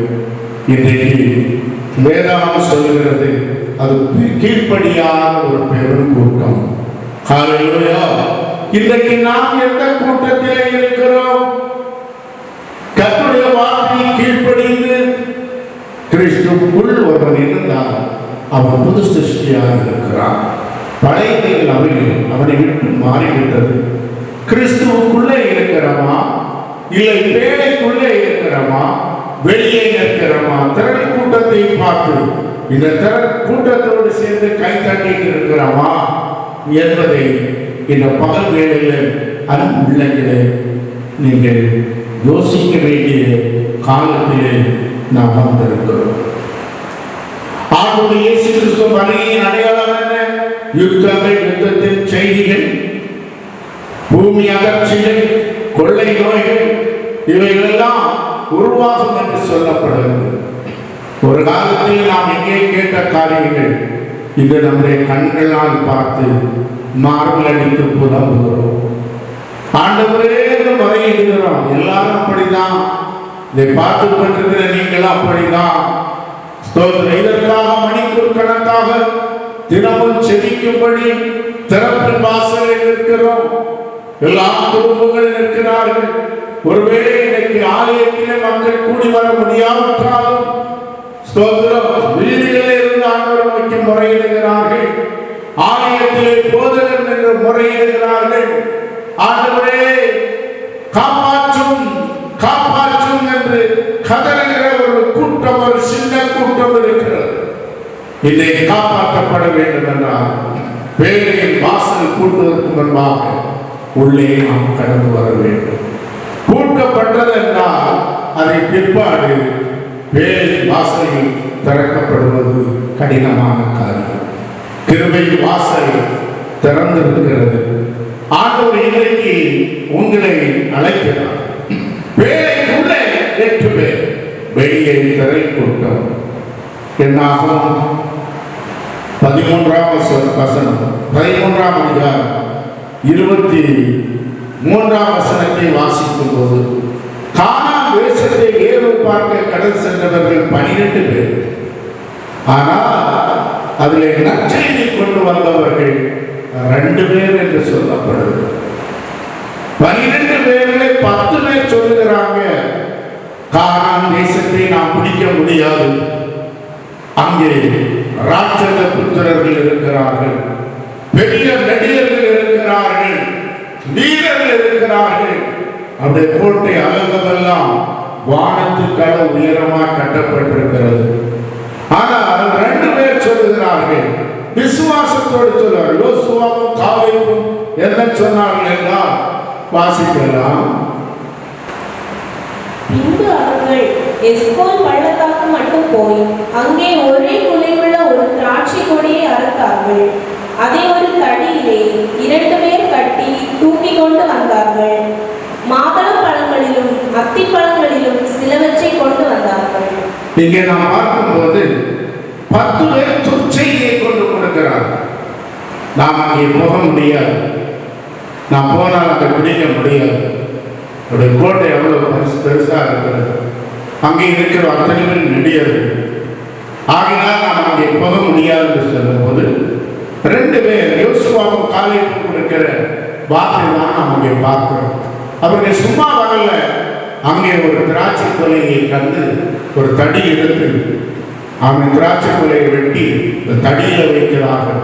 இன்றைக்கு வேதாகம் சொல்லுகிறது, அது கீழ்ப்படியான ஒரு பெரும் கூட்டம். ஹல்லேலூயா. இன்றைக்கு நாம் எந்த கூட்டத்திலே இருக்கிறோம்? கர்த்தருடைய வார்த்தையை கீழ்ப்படிந்து கிறிஸ்துவுக்குள் ஒருவன் இருந்தால் அவன் புது சிருஷ்டியாக இருக்கிறான். பழையவைகள் அவனை விட்டு மாறிவிட்டது. கிறிஸ்துவுக்குள்ளே இருக்கிறோமா, இல்லை வேலைக்குள்ளே இருக்கிறோமா, வெளியே இருக்கிறோமா? திரள் கூட்டத்தை பார்த்து இந்த திரள் கூட்டத்தோடு சேர்ந்து கை தட்டிட்டு இருக்கிறோமா என்பதை இந்த பகல் வேளையில் அன்பு உள்ளங்களே நீங்கள் யோசிக்க வேண்டிய காலத்திலே நாம் வந்திருக்கிறோம். ஆண்டவர் இயேசு கிறிஸ்து வருகையின் அடையாளம் என்ன? யுத்தங்கள், யுத்தத்தின் செய்திகள், பூமி அதிர்ச்சிகள், கொள்ளை நோய்கள், இவைகளெல்லாம் உருவாகும் என்று சொல்லப்படுகிறது. ஒரு காலத்தில் நாம் எங்கே கேட்ட காரியங்கள் இன்று நம்முடைய கண்களால் பார்த்து மார்பில் அடித்து புலம்புகிறோம். ஆண்டவரே முறையிடுகிறோம். எல்லாரும் அப்படிதான். இதை பார்த்து கொண்டிருக்கிற நீங்கள் அப்படிதான். இதற்காக மணிக்கூர் கணக்காக தினமும் செபிக்கும்படி திறப்பின் வாசலில் இருக்கிறோம். எல்லா குடும்பங்களும் இருக்கிறார்கள். ஒருவேளை இன்னைக்கு ஆலயத்திலே மக்கள் கூடி வர முடியாவிட்டாலும் வீடுகளில் இருந்து ஆண்டவரை நோக்கி முறையிடுகிறார்கள். ஆலயத்திலே போதகர் என்று முறையிடுகிறார்கள். ஆண்டவரே காப்பாற்றும் காப்பாற்றும் என்று கதறுகிற ஒரு கூட்டம், ஒரு சின்ன கூட்டம் இருக்கிறது. இதை காப்பாற்றப்பட வேண்டும் என்றால் வேலையின் வாசல் கூட்டுவதற்கு முன்பாக உள்ளே நாம் கடந்து வர வேண்டும். கூட்டப்பட்டது என்றால் அதை பிற்பாடு வேலை வாசலில் திறக்கப்படுவது கடினமான காரியம். கிருபை வாசல் திறந்திருக்கிறது. ஆண்டவர் இன்றைக்கு உங்களை அழைக்கிறார். வேலைக்குள்ளே 8 பேர், வெளியே திரள் கூட்டம். என்னாகும்? 13ஆம் வசனம், 13ஆம் அதிகாரம் 23ஆம் வசனத்தை வாசிக்கும் போது, கானான் தேசத்தை ஏறு பார்க்க கடல் சென்றவர்கள் 12 பேர். ஆனால் அதிலே நற்செய்தி கொண்டு வந்தவர்கள் 2 பேர் என்று சொல்லப்படுது. 12 பேர்ல 10 பேர் சொல்லுகிறாங்க, கானான் தேசத்தை நாம் பிடிக்க முடியாது, அங்கே ராட்சத புத்திரர்கள் இருக்கிறார்கள், பெரிய நடிகர்கள் இருக்கிறார்கள், வீரர்கள் இருக்கிறார்கள். அப்படியே கோட்டை அலங்கமெல்லாம் வானத்துக்காக உயரமாக கட்டப்பட்டிருக்கிறது. ஆனால் 2 பேர் சொல்லுகிறார்கள், விசுவாசத்தோடு சொல்லுவார். யோசுவாவும் காலேபும் என்ன சொன்னார்கள் என்றால் வாசிக்கலாம். பின்பு அவர்கள் எஸ்கோல் பள்ளத்தாக்கு மட்டும் போய் அங்கே ஒரே குலையுள்ள ஒரு திராட்சை கொடியை அறுத்தார்கள். அதை ஒரு தடியிலே 2 பேர் கட்டி தூக்கி கொண்டு வந்தார்கள். மாதுளம் பழங்களிலும் அத்திப்பழங்களிலும் சிலவற்றை கொண்டு வந்தார்கள். இங்கே நாம் பார்க்கும்போது 10 பேர் துர்ச்செய்தியை கொண்டு கொடுக்கிறார். நாம் அங்கே போக முடியாது, நாம் போனால் அதை பிடிக்க முடியாது. ஒரு கோட்டை எவ்வளவு பெருசா இருக்கிறது, அங்கே இருக்கிற அத்தனை பேர் நடிகர்கள். ஆகினால் நாம் அங்கே போக முடியாது என்று சொல்லும் போது 2 பேர் யோசுவாவும் காலேபும் கொடுக்கிற வார்த்தை தான் நாம் அங்கே பார்க்கிறோம். அவர்கள் சும்மா வரல, அங்கே ஒரு திராட்சை கொலையை கண்டு ஒரு தடி எடுத்து அவன் திராட்சை கொலையை வெட்டி இந்த தடியில வைக்கிறார்கள்.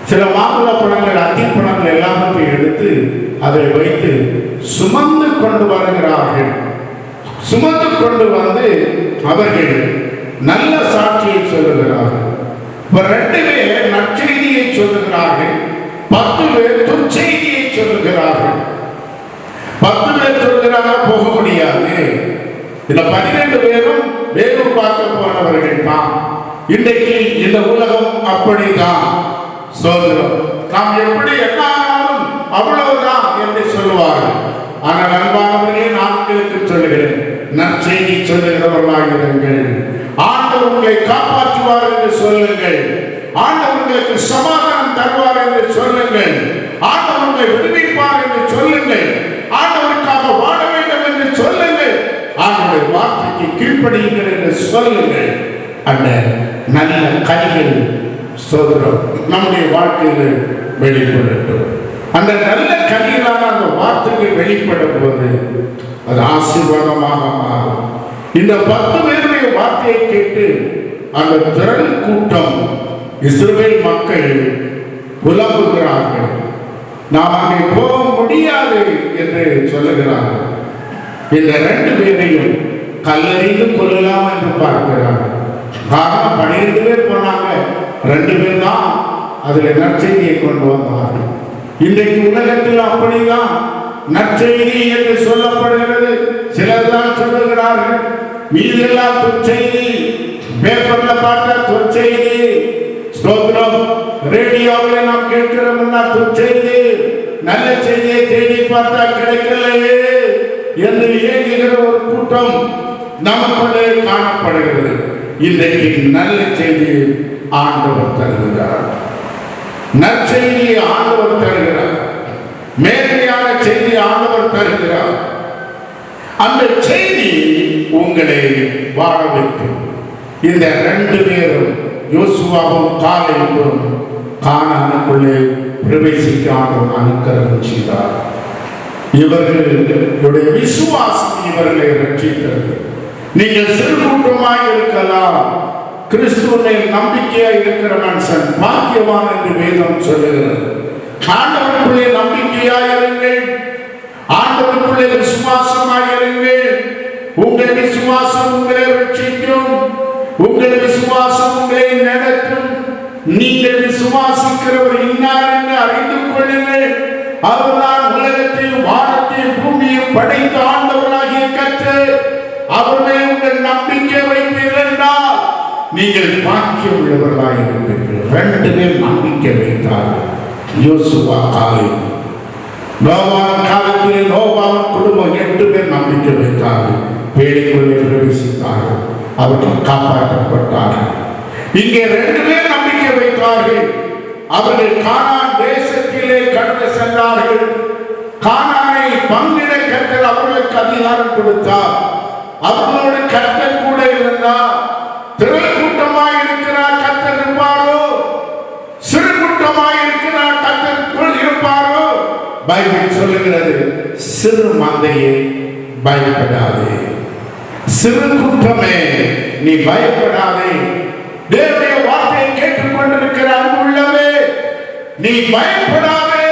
சில மாதுள பழங்கள், அத்திப்பழங்கள் எல்லாத்தையும் எடுத்து அதை வைத்து சுமந்து கொண்டு வருகிறார்கள். சுமந்து கொண்டு வந்து அவர்கள் நல்ல சாட்சியை சொல்லுகிறார்கள். 2 பேர் நற்செய்தியை சொல்லுகிறார்கள், 10 பேர் துர்ச்செய்தியை சொல்லுகிறார்கள். 10 பேர் சொல்லுகிறாங்க போக முடியாது. இந்த 12 பேரும் வேறு பார்க்க போனவர்கள் தான். இன்றைக்கு இந்த உலகம் அப்படிதான். சோதரம் நாம் எப்படி என்னாலும் அவ்வளவுதான் என்று சொல்லுவார்கள். ஆனால் அன்பானவர்களே, நான் உங்களுக்கு சொல்லுகிறேன், நற்செய்தி சொல்லுகிறவர்களாகிறீர்கள். ஆண்டவர் உங்களை காப்பாற்றுவார் என்று சொல்லுங்கள். ஆண்டவர் உங்களுக்கு சமாதானம் தருவார் என்று சொல்லுங்கள். ஆண்டவர் உங்களை விடுவிப்பார் என்று சொல்லுங்கள். ஆண்டவருக்காக வாழ வேண்டும் என்று சொல்லுங்கள். ஆண்டவருடைய வார்த்தைக்கு கீழ்ப்படியுங்கள் என்று சொல்லுங்கள். அந்த நல்ல கனிகள் சோதரம் நம்முடைய வாழ்க்கையில் வெளிப்படட்டும். அந்த நல்ல கனிகளான அந்த வார்த்தைகள் வெளிப்படும் போது அது ஆசீர்வாதமாக மாறும். இந்த 10 பேருடைய வார்த்தையை கேட்டு அந்த திரள் கூட்டம், இஸ்ரவேல் மக்கள் புலம்புகிறார்கள். நாம் அங்கே போக முடியாது என்று சொல்லுகிறார்கள். இந்த 2 பேரையும் கல்லறிந்து கொள்ளலாம் என்று பார்க்கிறார்கள். காரணம் 12 பேர் போனாங்க, 2 பேர் தான் அதில் நற்செய்தியை கொண்டு வந்தார்கள். இன்றைக்கு உலகத்தில் அப்படிதான் நற்செய்தி என்று சொல்லப்படுகிறது. சிலர் தான் சொல்லுகிறார்கள், மீதெல்லாம் துர்ச்செய்தி, பேப்பர்ல பார்த்தா துர்ச்செய்தி, ஸ்தோத்திரம், ரேடியோவில் நாம் கேட்கிறோம்னா துர்ச்செய்தி, நல்ல செய்தியை தேடி பார்த்தா கிடைக்கலையே என்று இயங்குகிற ஒரு கூட்டம் நமக்குள்ளே காணப்படுகிறது. இன்றைக்கு நல்ல செய்தி ஆண்டவர் தருகிறார். நற்செய்தியை ஆண்டவர் தருகிறார். மேன்மையான செய்தி ஆண்டவர் தருகிறார். அந்த செய்தி உங்களை வாழ வைக்கும். இந்த 2 பேரும் யோசுவாவும் காலேபும் கானானுக்குள்ளே பிரவேசிக்க ஆண்டவர் அனுக்கிரகம் செய்தார். இவர்களுடைய விசுவாசம் இவர்களை ரட்சித்தது. நீங்கள் சிறு கூட்டமாய் இருக்கலாம், கிறிஸ்துவின் நம்பிக்கையாய் இருக்கிற மனுஷன் பாக்கியவான் என்று வேதம் சொல்லுகிறது. ஆண்டவருக்குள்ளே நம்பிக்கையாய் இருங்கள், ஆண்டவருக்குள்ளே விசுவாசமாய் இருங்கள். உங்கள் விசுவாசம் உங்களை ரட்சிக்கும், உங்கள் விசுவாசம் உங்களை நடத்தும். நீங்கள் விசுவாசிக்கிறவர் இன்னார் என்று அறிந்து கொள்ளுங்கள். அவர்தான் உலகத்தில் வானத்தில் பூமியை படைத்த ஆண்டவராகிய கர்த்தர். அவருடைய உங்கள் நம்பிக்கை வைப்பீர்கள் என்றால் நீங்கள் பாக்கியம் உள்ளவர்களாக இருப்பீர்கள். 2 பேர் நம்பிக்கை வைத்தார்கள், யோசுவா காலேபு. நோவாவின் காலத்தில் நோவாவின் குடும்பம் 8 பேர் நம்பிக்கை வைத்தார்கள், பேழைக்குள்ளே பிரவேசித்தார்கள், அவர்கள் காப்பாற்றப்பட்டார்கள். இங்கே 2 பேர் நம்பிக்கை வைத்தார்கள். அவர்கள் கானான் தேசத்திலே கடந்து சென்றார்கள். கானானை பங்கிட கர்த்தர் அவர்களுக்கு அதிகாரம் கொடுத்தார். அவர்களோடு கர்த்தர் கூட இருந்தார். திரள் கூட்டமாய் இருக்கிறார் பைபிள் சொல்லுகிறது, சிறு மந்தையே பயப்படாதே, சிறு கூட்டமே நீ பயப்படாதே. தேவனுடைய வார்த்தையை கேட்டுக்கொண்டிருக்கிற அன்புள்ளவே, நீ பயப்படாதே,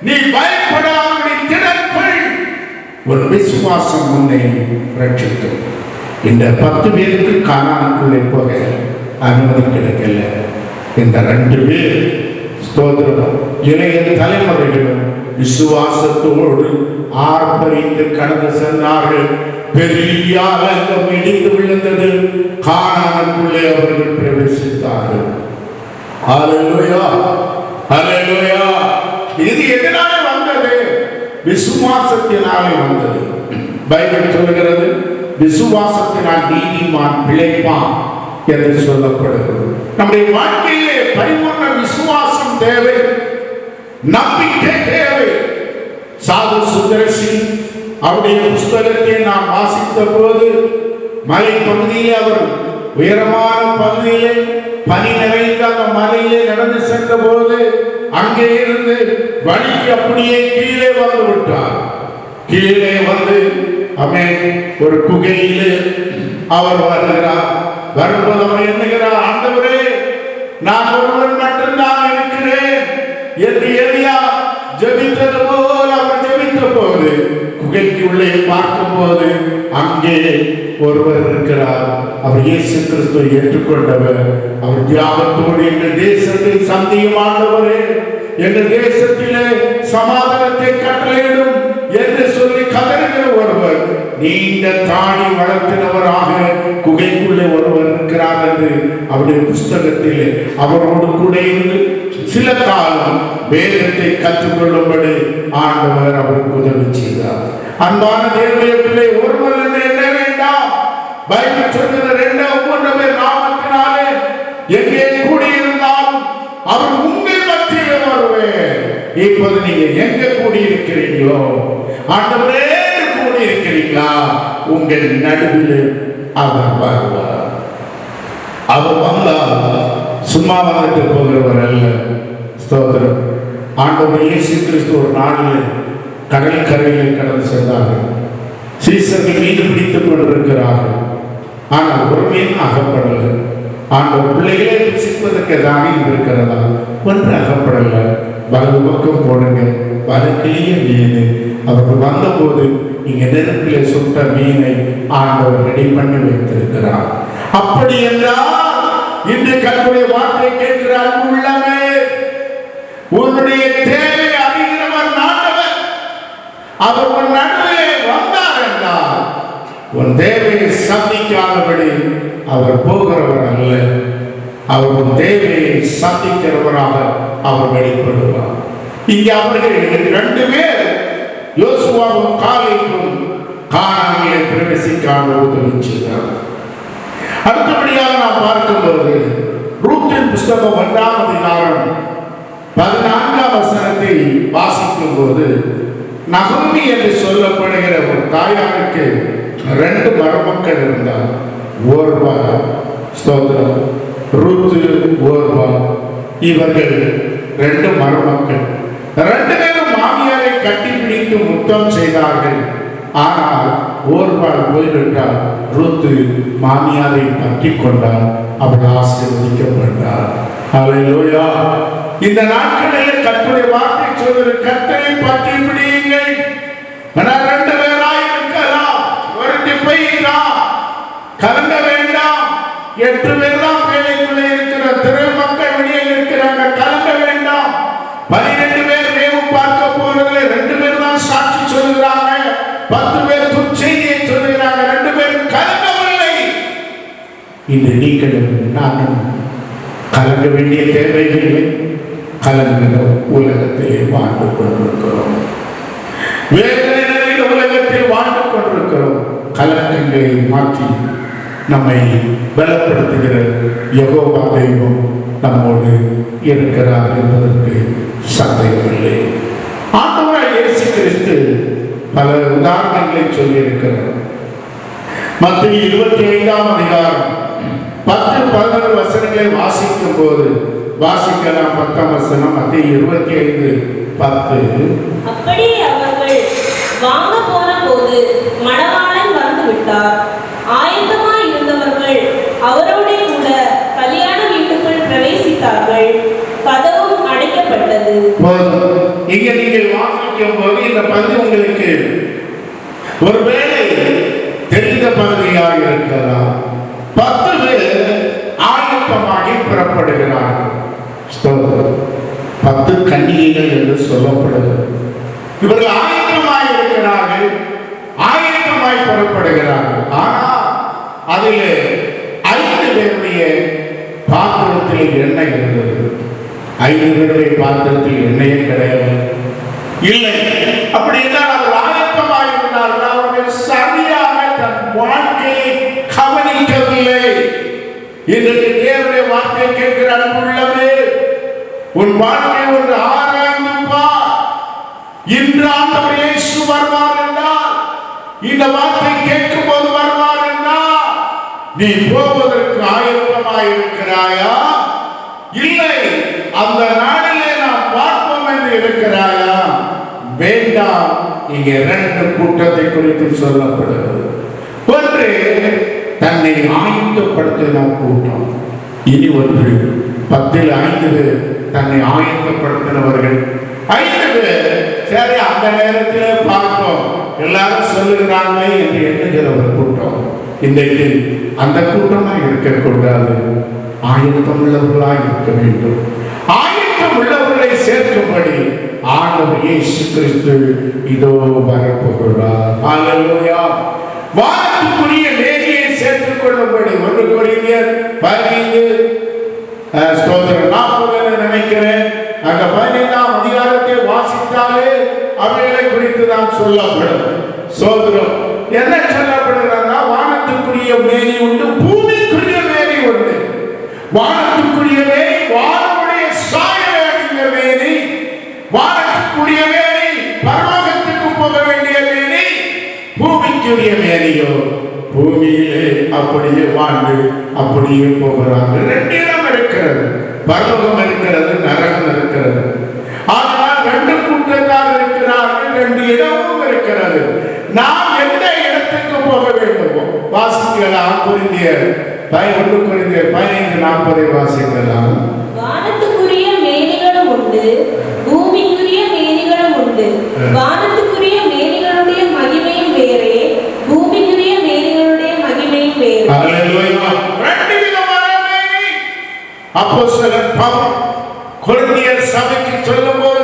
நீ பயப்படாதபடி திடன்கொள், ஒரு விசுவாசம் உன்னை ரட்சிக்கும். இந்த 10 பேருக்கு கானானுக்குள்ளே போக அனுமதி கிடைக்கல. இந்த 2 பேர் ஸ்தோத்திரம் இளைய தலைமுறைகளும் விசுவாசத்தோடு ஆர்ப்பரித்து கடந்து சென்றார்கள். பெரிய அலங்கம் இடிந்து விழுந்தது. கானானுக்குள்ளே அவர்கள் பிரவேசித்தார்கள். ஹல்லேலூயா, ஹல்லேலூயா. இது எதனால வந்தது? விசுவாசத்தினாலே வந்தது. பைபிள் சொல்லுகிறது, விசுவாசத்தினால் நீதிமான் பிழைப்பான் என்று சொல்லப்படுகிறது. நம்முடைய வாழ்க்கையிலே பரிபூர்ண விசுவாசம் தேவை, நம்பிக்கை தேவை. சாது சுந்தரசி அவருடைய புஸ்தகத்தை நாம் வாசித்த போது, மலை பகுதியில் அவர் உயரமான பகுதியிலே பனி நிறைந்த அந்த மலையிலே நடந்து சென்ற போது அங்கே இருந்து வழிக்கு அப்படியே கீழே வந்து விட்டார். கீழே வந்து ஒரு குகையிலே அவர் வருகிறார். வரும்போது அவர் எண்ணுகிறார், ஆண்டவரே, நான் ஒருவன் மட்டும்தான் இருக்கிறேன் என்று எலியா ஜெபித்தது போல அவர் ஜெபித்த போது குகைக்கு உள்ளே பார்க்கும் போது அங்கே ஒருவர் இருக்கிறார். அவர் இயேசு கிறிஸ்துவை ஏற்றுக்கொண்டவர். அவர் தியாகத்தோடு எங்கள் தேசத்தை சந்தியும் ஆண்டவரே, எங்கள் தேசத்திலே சமாதானத்தை கட்டளையிடும் என்று சொல்லி கதறுகிற ஒருவர், நீண்ட தாடி வளர்த்தினவராக குகைக்குள்ளே ஒருவர் இருக்கிறார் என்று அவருடைய புஸ்தகத்தில் அவரோடு கூட இருந்து சில காலம் வேதத்தை கற்றுக்கொள்ளும்படி ஆண்டவர் அவருக்கு உதவி செய்தார். அன்பான தேவனுடைய பிள்ளை, ஒருவர் என்று எண்ண வேண்டாம். பைபிள் சொல்கிற 2 நாமத்தினாலே எங்கே கூடியிருந்தாலும் அவர் உங்கள் மத்தியிலே வருவேன். இப்போது நீங்க எங்க கூடியிருக்கிறீங்களோ, ஆண்டவரே கூடியிருக்கிறீங்களா, உங்கள் நடுவில் அவர் வருவார். அவர் வந்தால் சும்மா வந்துட்டு போகிறவர் அல்ல. ஸ்தோத்திரம். ஆண்டவர் இயேசு கிறிஸ்து ஒரு நாளில் கடல் கரையில் கடந்து சென்றார்கள். சீசர்கள் மீது பிடித்துக் கொண்டிருக்கிறார்கள். ஆனால் ஒரு மீன் அகப்படலை. ஆண்டவர் பிள்ளைகளே புசிப்பதற்கு தானியம் இருக்கிறதா? ஒன்று அகப்படலை. வலது பக்கம் போடுங்க, வலக்கிலேய மீன். அவர்கள் வந்தபோது இங்க நெருப்பிலே சுட்ட மீனை ஆண்டவர் ரெடி பண்ணி வைத்திருக்கிறார். அப்படி என்றால் இன்று கர்த்தருடைய வார்த்தை கேட்கிற அன்பு உள்ளமே, உன்னுடைய தேவை அறிகிறவர் ஆண்டவர். அவர் உன் நடுவே வந்தார் என்றால் உன் தேவையை சந்திக்காதபடி அவர் போகிறவர் அல்ல. அவர் உன் தேவையை சந்திக்கிறவராக அவர் வெளிப்படுவார். இங்கே அவர்கள் 2 பேர் யோசுவாவும் காலேபும் கானானிலே பிரவேசிக்காமல் உதவி செய்தார். அடுத்தபடியாக நாம் பார்க்கும்போது ரூத்தின் புஸ்தகம் 1ஆம் அதிகாரம் 14ஆம் வசனத்தை வாசிக்கும் போது, நகோமி என்று சொல்லப்படுகிற ஒரு தாயாருக்கு 2 மருமக்கள் இருந்தார். ஓர்வா, ஸ்தோத்திரம், ரூத்து, ஓர்வா. இவர்கள் 2 மருமக்கள். 2 பேரும் மாமியாரை கட்டிப்பிடித்து முத்தம் செய்தார்கள். ஆனால் ஓர்வாள் போய்விட்டார். ரூத்து மாமியாரை பற்றி கொண்டார். அவள் ஆசீர்வதிக்கப்பட்டார். ஹல்லேலூயா. இந்த நாட்களில் கர்த்தருடைய வார்த்தை சொல்கிற, கர்த்தரை பற்றி பிடியுங்கள். 2 பேராய் இருக்கலாம், ஒருத்தி போய்தான், கலங்க வேண்டாம். 8 பேர் தான் வேலைக்குள்ளே இருக்கிற திரு மக்கள் வெளியே இருக்கிறாங்க, கலங்க வேண்டாம். 12 பேர் வேவு பார்க்க போறதுல 2 பேர் தான் சாட்சி சொல்லுகிறாங்க. 10 பேர் துச்செய்தியை சொல்லுகிறாங்க. 2 பேர் கலங்கவில்லை. இந்த நீங்களும் நானும் கலங்க வேண்டிய தேவைகளை கலங்குகிற உலகத்திலே வாழ்ந்து கொண்டிருக்கிறோம். வேதனை நிறைந்த உலகத்தில் வாழ்ந்து கொண்டிருக்கிறோம். கலக்கங்களை மாற்றி நம்மை பலப்படுத்துகிற யெகோவா தெய்வம் நம்மோடு இருக்கிறார் என்பதற்கு சந்தேகமில்லை. ஆண்டவராகிய இயேசு கிறிஸ்து பல உதாரணங்களை சொல்லியிருக்கிறார். மத்தேயு 25ஆம் அதிகாரம் 10-11 வசனங்களை வாசிக்கும் போது வாசிக்கலாம். 10ஆம் வசனம், மத்தேயு 25:10. அப்படியே அவர்கள் வாங்க போன போது மணவாளன் வந்து விட்டார். ஆயத்தமாய் இருந்தவர்கள் அவரோட கூட கல்யாண வீட்டுக்குள் பிரவேசித்தார்கள். கதவும் அடைக்கப்பட்டது. இங்க நீங்கள் வாசிக்கும் போது இந்த பகுதி உங்களுக்கு ஒருவேளை தெரிந்த பகுதியாக இருக்கலாம். 10 பேர் ஆயத்தமாகி புறப்படுகிறார்கள். 10 கன்னிகைகள் என்று சொல்லப்படுகிறது. இவர்கள் ஆயத்தமாய் இருக்கிறார்கள், ஆயத்தமாய் புறப்படுகிறார்கள். ஆனால் அதில் 5 பேருடைய பாத்திரத்தில் எண்ணெய் இருந்தது. 5 பேருடைய பாத்திரத்தில் எண்ணெயே கிடையாது. இல்லை, அப்படி என்றால் அவர்கள் ஆயத்தமாக இருந்தார்கள். அவர்கள் சரியாக தன் வாழ்க்கையை கவனிக்கவில்லை. இன்றைக்கு தேவனுடைய வார்த்தையை கேட்கிற அன்புள்ளவே, உன் வாழ்க்கை ஒன்று ஆராய்ந்து பார். இன்று ஆண்டவர் இயேசு வருவார் என்றால், இந்த வார்த்தை கேட்கும் போது வருவார் என்றால், நீ போவதற்கு ஆயத்தமாக இருக்கிறாயா? இல்லை, அந்த நாளிலே நாம் பார்ப்போம் என்று இருக்கிறாயா? வேண்டாம். இங்கே 2 கூட்டத்தை குறித்து சொல்லப்படுகிறது. ஒன்று தன்னை ஆயத்தப்படுத்தின கூட்டம். இனி ஒன்று 10ல் 5 பேர் தன்னை ஆயத்தப்படுத்தினவர்கள். 5 பேர் சரி அந்த நேரத்தில் பார்ப்போம் எல்லாரும் சொல்லுகிறாங்களே என்று எண்ணுகிற ஒரு கூட்டம். இன்றைக்கு அந்த கூட்டமாக இருக்கக்கூடாது. ஆயத்தம் உள்ளவர்களாக இருக்க வேண்டும். ஆயத்தம் உள்ளவர்களை சேர்க்கும்படி ஆண்டவர் இயேசு கிறிஸ்து இதோ வரப்போகிறார். ஹல்லேலூயா. வானத்துக்குரிய மேரியை சேர்த்துக் கொள்ளும்படி 1 கொரிந்தியர் 15:40 நினைக்கிறேன். அந்த 15ஆம் அதிகாரத்தை வாசித்தாலே அவைகளை குறித்து தான் சொல்லப்படும். சோதரம் என்ன சொல்லப்படுகிறதா? வானத்துக்குரிய மேரி உண்டு, பூமிக்குரிய மேரி உண்டு. வானத்துக்குரிய மேரி வானமுடைய சாயலை அடைந்த மேரி, வானத்துக்குரிய மேரி பரலோகத்துக்கு போக வேண்டிய மேரி. பூமிக்குரிய மேரியோ பூமியிலே அப்படியே வாழ்ந்து அப்படியே போகிறார்கள். 2 இடம் இருக்கிறது, பரலோகம் இருக்கிறது, நரகம் இருக்கிறது. ஆனால் 2 கூட்டத்தார் இருக்கிறார்கள், 2 இடமும் இருக்கிறது. நாம் எந்த இடத்துக்கு போக வேண்டுமோ வாசிக்கலாம். 1 கொரிந்தியர் 15:40 வாசிக்கலாம். வானத்துக்குரிய மேனிகளும் உண்டு, பூமிக்குரிய மேனிகளும் உண்டு. வானத்துக்குரிய மேனிகளுடைய மகிமையும் வேறே, பூமிக்குரிய மேனிகளுடைய மகிமையும் வேறே. ஹல்லேலூயா. 2 விதமான மேனி. அப்போஸ்தலர் பவுல் கொரிந்தியர் சபைக்கு சொல்லும்போது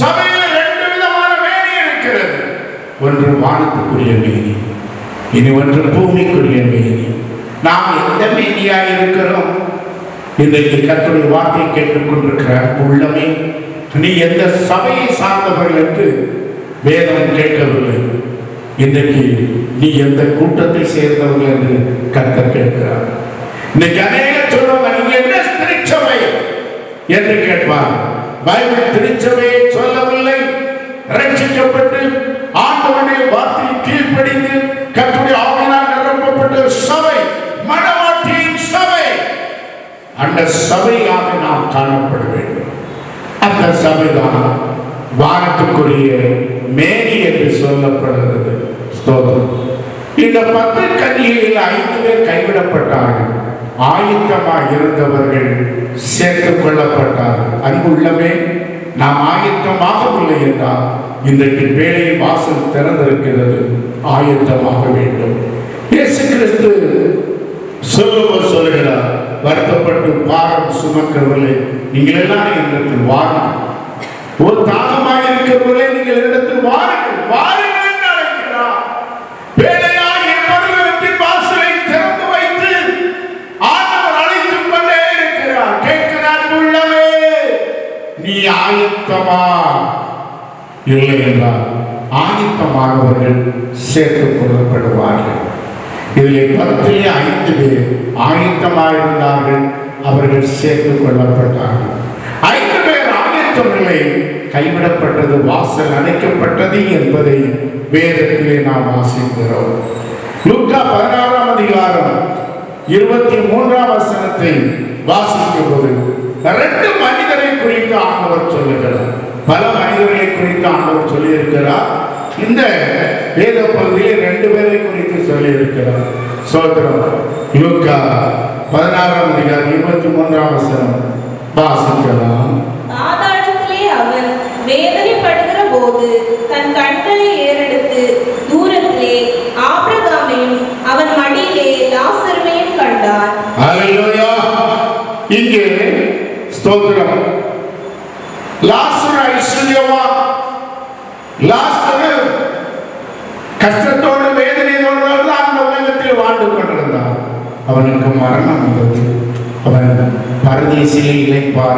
சபையில் 2 விதமான மேனி இருக்கிறது. ஒன்று வானத்துக்குரிய மேனி, இனி ஒன்று பூமிக்குரிய மேனி. நாம் எந்த மேனியாக இருக்கிறோம்? இன்றைக்கு கர்த்தருடைய வார்த்தை கேட்டுக் கொண்டிருக்கிற உள்ளமே, நீ எந்த சபையை சார்ந்தவர்கள் என்று வேதம் கேட்கவில்லை. இன்றைக்கு நீ எந்த கூட்டத்தை சேர்ந்தவர்கள் என்று கர்த்தர் கேட்கிறார். இன்னைக்கு அநேக சொல்லுவாங்க, நீங்க என்ன திருச்சபை என்று கேட்பார். பைபிள் திருச்சபையை சொல்லவில்லை. ரட்சிக்கப்பட்டு ஆண்டவருடைய வார்த்தையை கீழ்ப்படிந்து கர்த்தருடைய ஆவியினால் நிரப்பப்பட்ட சபை மணவாட்டியின் சபை. அந்த சபையாக நாம் காணப்பட வேண்டும். அந்த சபைதான் வானத்துக்குரிய மேனி என்று சொல்லப்படுகிறது. ஸ்தோத்திரம். இந்த 10 கன்னிகையில் 5 பேர் கைவிடப்பட்டார்கள். ஆயத்தமாக இருந்தவர்கள் சேர்த்துக் கொள்ளப்பட்டார்கள். அன்புள்ளமே, நாம் ஆயத்தமாகவில்லை என்றால் இன்றைக்கு வேலையின் வாசல் திறந்திருக்கிறது. ஆயத்தமாக வேண்டும். இயேசு கிறிஸ்து சொல்லுகிறார், வருத்தப்பட்டு பாரம் சுமக்கிறவர்களே, நீங்கள் எல்லாம் என்னிடத்தில் வாருங்கள். ஒரு தாகமாக இருக்கிறவர்களே, நீங்கள் என்னிடத்தில் வாருங்கள், வாருங்கள் என்று அழைக்கிறார். வேலையாகிய பரலோகத்தின் வாசலை திறந்து வைத்து ஆண்டவர் அழைத்துக் கொண்டே இருக்கிறார். கேட்கிறார், உள்ளவே நீ ஆயத்தமா? இல்லை என்றால் ஆயத்தமானவர்கள் சேர்த்துக் கொள்ளப்படுவார்கள். இதில் 10ல் 5 பேர் ஆயத்தமாயிருந்தார்கள், அவர்கள் சேர்த்துக் கொள்ளப்பட்டார்கள். 5 பேர் ஆயத்தமில்லை, கைவிடப்பட்டது, வாசல் அடைக்கப்பட்டது என்பதை வேதத்திலே நாம் வாசிக்கிறோம். லூக்கா 16ஆம் அதிகாரம் 23ஆம் வசனத்தை வாசிக்கும் போது 2 மனிதரை குறித்து ஆண்டவர் சொல்லுகிறார். பல மனிதர்களை குறித்து ஆண்டவர் சொல்லி இருக்கிறார். இந்த வேத பகுதியில் 2 பேரை குறித்து சொல்லி இருக்கிறார். சோதரம் லூக்கா 16ஆம் அதிகாரம் 23ஆம் வசனம் வாசிக்கலாம். பாதாளத்திலே அவன் வேதனைப்படுகிற போது தன் கண்களை ஏறெடுத்து தூரத்திலே ஆபிரகாமையும் அவன் மடியிலே லாசருவையும் கண்டார். ஹல்லேலூயா. இங்கே ஸ்தோத்திரம். லாசரு ஐஸ்வர்யவான். லாசரு கஷ்டத்தோடு வேதனையோடு அந்த உலகத்தில் வாழ்ந்து கொண்டிருந்தான். அவனுக்கு மரணம் வந்தது. அவன் பரதேசிலே இளைப்பாற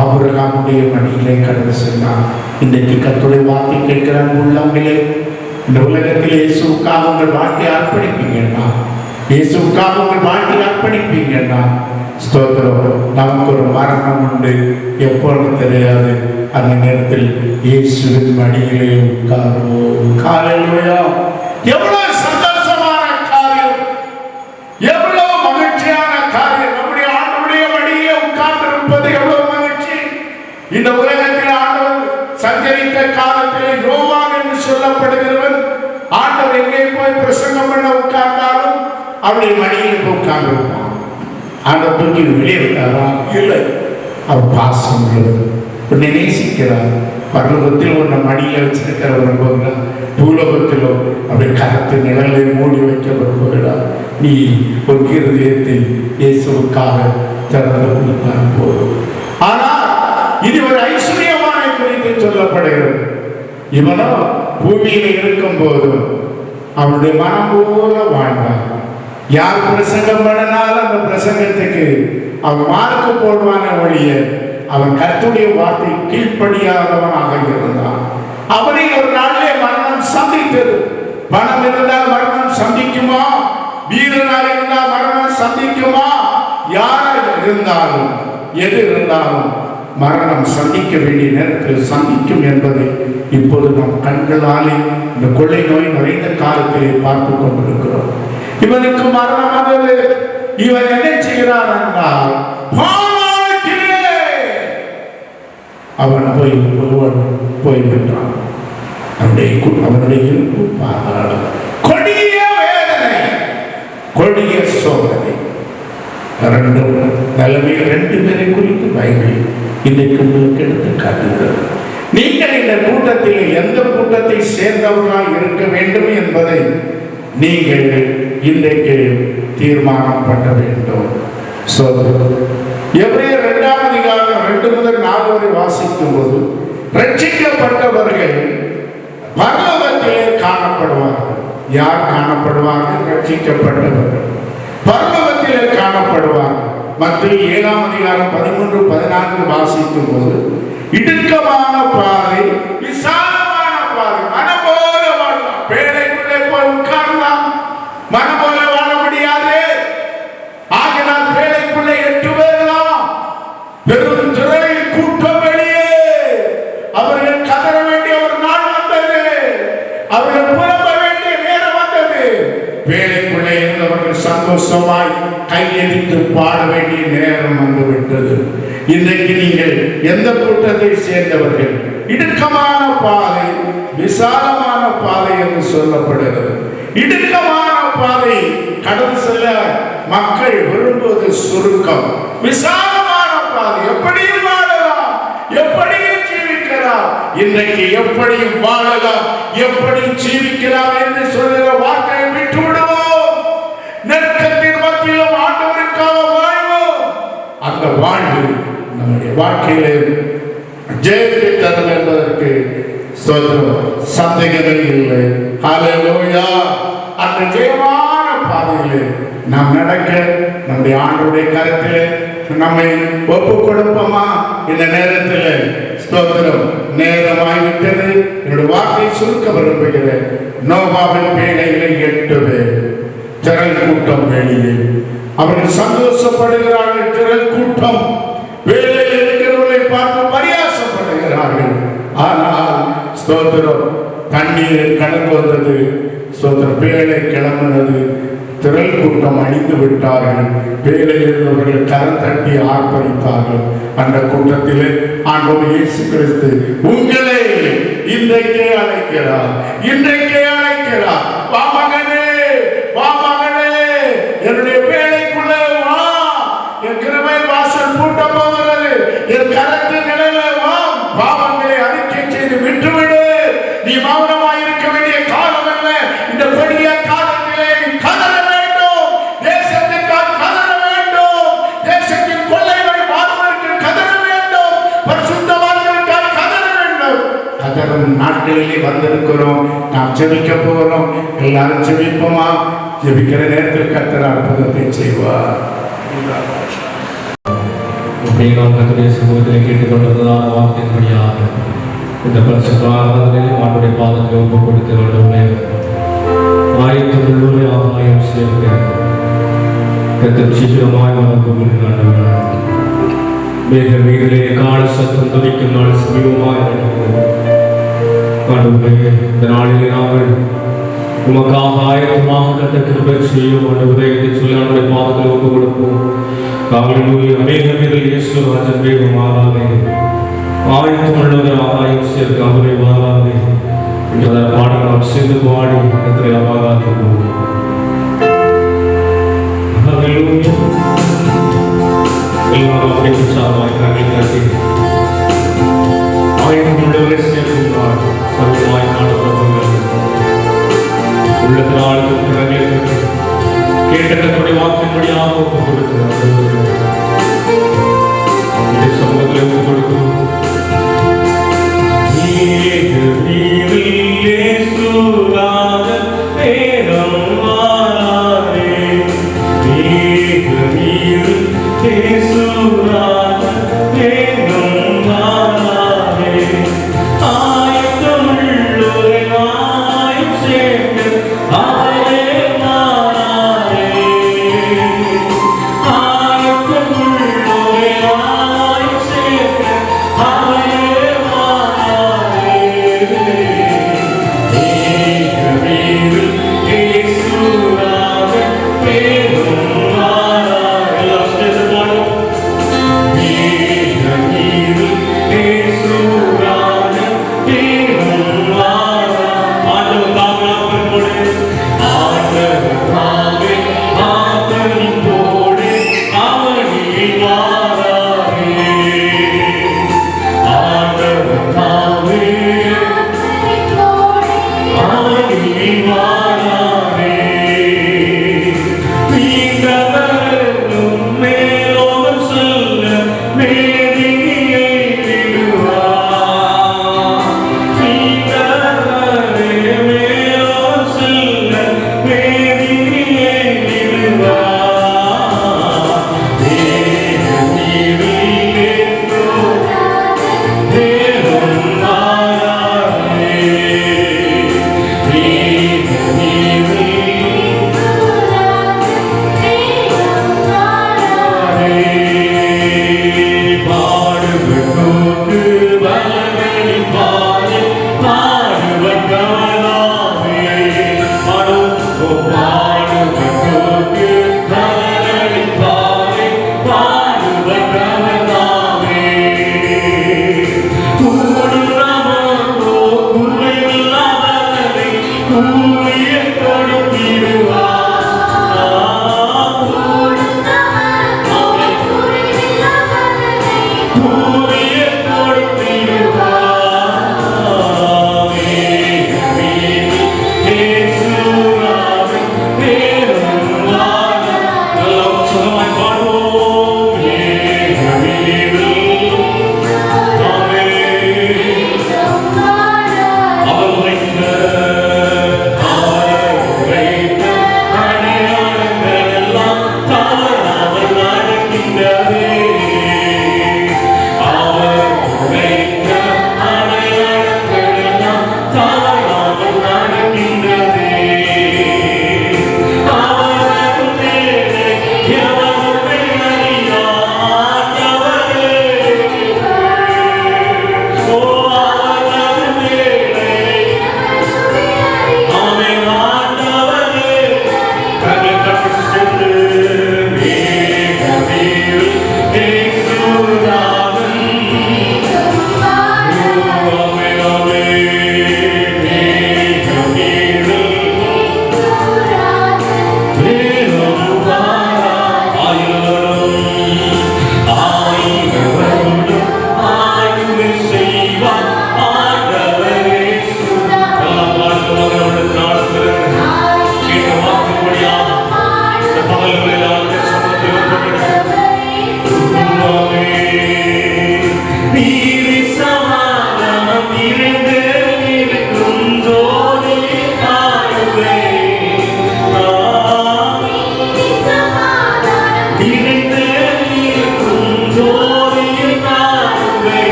ஆபிரகாமுடைய மடியிலே கடந்து சென்றான். இன்றைக்கு கர்த்தருடைய வார்த்தை கேட்கிற உள்ளவங்களே, இந்த உலகத்தில் இயேசுவுக்காக உங்கள் வாழ்க்கையை அர்ப்பணிப்பீங்கன்னா, இயேசுவுக்காக உங்கள் வாழ்க்கையை அர்ப்பணிப்பீங்கன்னா, ஸ்தோத்திரம், நமக்கு ஒரு மரணம் உண்டு, எப்பொழுது தெரியாது. அந்த நேரத்தில் இயேசுவின் மடியிலே உட்காருவோம். ஹல்லேலூயா. எவ்வளவு சந்தோஷமான காரியம், எவ்வளவு மகிழ்ச்சியான காரியம். நம்முடைய ஆண்டவருடைய மடியிலே உட்கார்ந்து இருப்பது எவ்வளவு மகிழ்ச்சி. இந்த உலகத்தில் ஆண்டவர் சஞ்சரித்த காலத்தில் யோவான் என்று சொல்லப்படுகிறவன் ஆண்டவர் எங்கே போய் பிரசங்கம் பண்ண உட்கார்ந்தாலும் அவருடைய மடியில் போய் உட்கார்ந்து இருப்பான். ஆண்டவர் தூக்கி வெளியே விட்டாரா? இல்லை. அவர் பாசம் உள்ளவர், உன்னை நேசிக்கிறார். பரலோகத்தில் உன்னை மடியில் வச்சிருக்கிற விரும்புகிறார். பூலோகத்திலோ அப்படி கரத்து நிழலை மூடி வைக்க விரும்புகிறார். நீ ஒரு இருதயத்தை இயேசுவுக்காக திறந்து கொடுத்தால் போதும். ஆனால் இது ஒரு ஐஸ்வர்யவானை குறித்து சொல்லப்படுகிறது. இவனோ பூமியில் இருக்கும் போது அவனுடைய மனம் போல வாழ்ந்தான். யார் பிரசங்கம் பண்ணினாலும் அந்த பிரசங்கத்துக்கு அவன் மார்க்கு போடுவான ஒழிய அவன் கர்த்தருடைய வார்த்தை கீழ்ப்படியாதவனாக இருந்தான். அவனை ஒரு நாளிலே மரணம் சந்தித்தது. பணம் இருந்தால் மரணம் சந்திக்குமா? வீரனாக இருந்தால் மரணம் சந்திக்குமா? யாராக இருந்தாலும் எது இருந்தாலும் மரணம் சந்திக்க வேண்டிய நேரத்தில் சந்திக்கும் என்பதை இப்போது நம் கண்களாலே இந்த கொள்ளை நோய் நிறைந்த காலத்திலே பார்த்து கொண்டிருக்கிறோம். இவனுக்கு மரணம் வந்தது. இவன் என்ன செய்கிறான் என்றால் அவன் போய்விட்டான். அவனுடைய பாதாளம். கொடிய வேதனை, கொடிய சோதனை. நிலைமை 2 பேரை குறித்து பைபிள் இன்றைக்கு உங்களுக்கு எடுத்து காட்டுகிறது. நீங்கள் இந்த கூட்டத்தில் எந்த கூட்டத்தை சேர்ந்தவர்களாக இருக்க வேண்டும் என்பதை நீங்கள் இன்றைக்கு தீர்மானம் பண்ண வேண்டும். எபிரேயர் 2ஆம் அதிகாரம் 2 முதல் 4 வரை வாசிக்கும் போது, ரட்சிக்கப்பட்டவர்கள் பரலோகத்திலே காணப்படுவார்கள். யார் காணப்படுவார்கள்? ரட்சிக்கப்பட்டவர்கள் பரலோகத்திலே காணப்படுவார்கள். மத்திய 7ஆம் அதிகாரம் 13, 14 வாசிக்கும் போது, இடுக்கமான பாதை, விசாலமான பாதை, மனம் போல வாழலாம். பேழைக்குள்ளே போய் உட்கார்லாம், மனம் போல வாழ முடியாது. ஆகினால் பேழைக்குள்ளே 8 பேர் தான். பெரும் திரை கூட்டம் வெளியே. அவர்கள் கதற வேண்டிய ஒரு நாள் வந்தது. அவர்கள் புலம்ப வேண்டிய நேரம் வந்தது. பேழைக்குள்ளே இருந்தவர்கள் சந்தோஷமாய் கையெழுத்து பாட வேண்டிய நேரம் வந்துவிட்டது. இன்றைக்கு நீங்கள் எந்த கூட்டத்தை சேர்ந்தவர்கள்? இடுக்கமான பாதை, விசாலமான பாதை என்று சொல்லப்படுகிறது. இடுக்கமான பாதை கடந்து செல்ல மக்கள் விரும்புவது சுருக்கம். விசாலமான பாதை எப்படியும் வாழலாம், எப்படியும் ஜீவிக்கலாம். இன்றைக்கு எப்படியும் வாழலாம், எப்படி ஜீவிக்கலாம் என்று சொல்லுகிற வார்த்தையை விட்டு விடுவோம். நெருக்கத்தின் மத்தியிலும் ஆண்டவருக்காக வாழ்வோம். அந்த வாழ்வு நம்முடைய வாழ்க்கையிலே ஜெயத்தை தரும் என்பதற்கு சந்தேகமே இல்லை. ஹல்லேலூயா. அந்த ஜெயமான பாதையிலே நாம் நடக்க நம்முடைய ஆண்டவருடைய கருத்திலே நம்மை ஒப்பு கொடுப்போமா? இந்த நேரத்தில் ஸ்தோத்திரம், நேரமாய்விட்டது. என்னுடைய வார்த்தை சுருக்க விரும்புகிறேன். நோவாவின் பேழையிலே 8 பேர், திரள் கூட்டம் வெளியே. அவர்கள் சந்தோஷப்படுகிறார்கள். திரள் கூட்டம் வேலையில் இருக்கிறவர்களை பார்த்து பரியாசப்படுகிறார்கள். ஆனால் ஸ்தோத்திரம், தண்ணீர் கடந்து வந்தது. ஸ்தோத்திரம், பேழை கிளம்பினது. திரள் கூட்டம் அழிந்து விட்டார்கள். வேலையில் இருந்தவர்கள் கரம் தட்டி ஆர்ப்பரித்தார்கள். அந்த கூட்டத்திலே ஆண்டவர் இயேசு கிறிஸ்து உங்களை இன்றைக்கே அழைக்கிறார், இன்றைக்கே அழைக்கிறார். வா மகனே, வா மகனே, என்னுடைய வேலைக்குள்ளே வா. என் கிருபை வாசல் பூட்ட போகிறது. என் கரத்தின் நிலையில வா. பாவங்களை அறிக்கை செய்து விட்டுவிடு. நீ மௌனமாயிருக்க வேண்டிய காலம் அல்ல. இந்த பெரிய காலத்திலே நீ கதற வேண்டும். தேசத்திற்காக கதற வேண்டும். தேசத்தின் கொள்ளைகளை வாழ்வதற்கு கதற வேண்டும். பரிசுத்தவான்களுக்காக கதற வேண்டும். கதறும் நாட்களிலே வந்திருக்கிறோம். நாம் ஜெபிக்க போகிறோம். எல்லாரும் ஜெபிப்போமா? ஜெபிக்கிற நேரத்தில் கர்த்தர் அற்புதத்தை செய்வார். நாம் கர்த்தருடைய சமூகத்திலே கேட்டுக்கொண்டதான வார்த்தையின்படியாக இந்த பரிசுத்த ஆராதனையிலே ஆண்டவருடைய பாதத்தை ஒப்புக் கொடுத்து ஆண்டவரே, ஆயத்தமுள்ளோரே ஆதாயம் செய்கிறேன். கர்த்தர் சீக்கிரமாய் வரப்போகிறேன். ஆண்டவரே, மேக வீதிலே கால சத்தம் துதிக்கும் நாள் சமீபமாய் நடக்கிறது. ஆண்டவரே, இந்த நாளிலே நாங்கள் உமக்காக ஆயத்தமாக கட்ட கிருபை செய்யும். ஆண்டவரே, இதை சொல்லி ஆண்டவருடைய பாதத்தில் ஒப்புக் கொடுப்போம். காவலில் அநேக வீரர்கள் இயேசு ராஜன் வேகம் மாறாதே, ஆயத்தம் உள்ளவர் ஆதாயம் சேர்க்க அவரை மாறாதே என்ற பாடல் நாம் சேர்ந்து பாடி இடத்திலே ஆகாது போவோம். எல்லாரும் அப்படி உற்சாகமாய் கண்ணை காட்டி ஆயத்தம் உள்ளவரை சேர்க்கின்றார். சர்வமாய் காணப்படுவார்கள். உள்ளத்தினால் கரங்களை கட்டி கேட்டதற்குடைய வாக்கின்படியாக ஒப்புக் கொடுக்கிறார். சமூகத்தில் ஒப்புக் கொடுக்கிறோம். Yeah.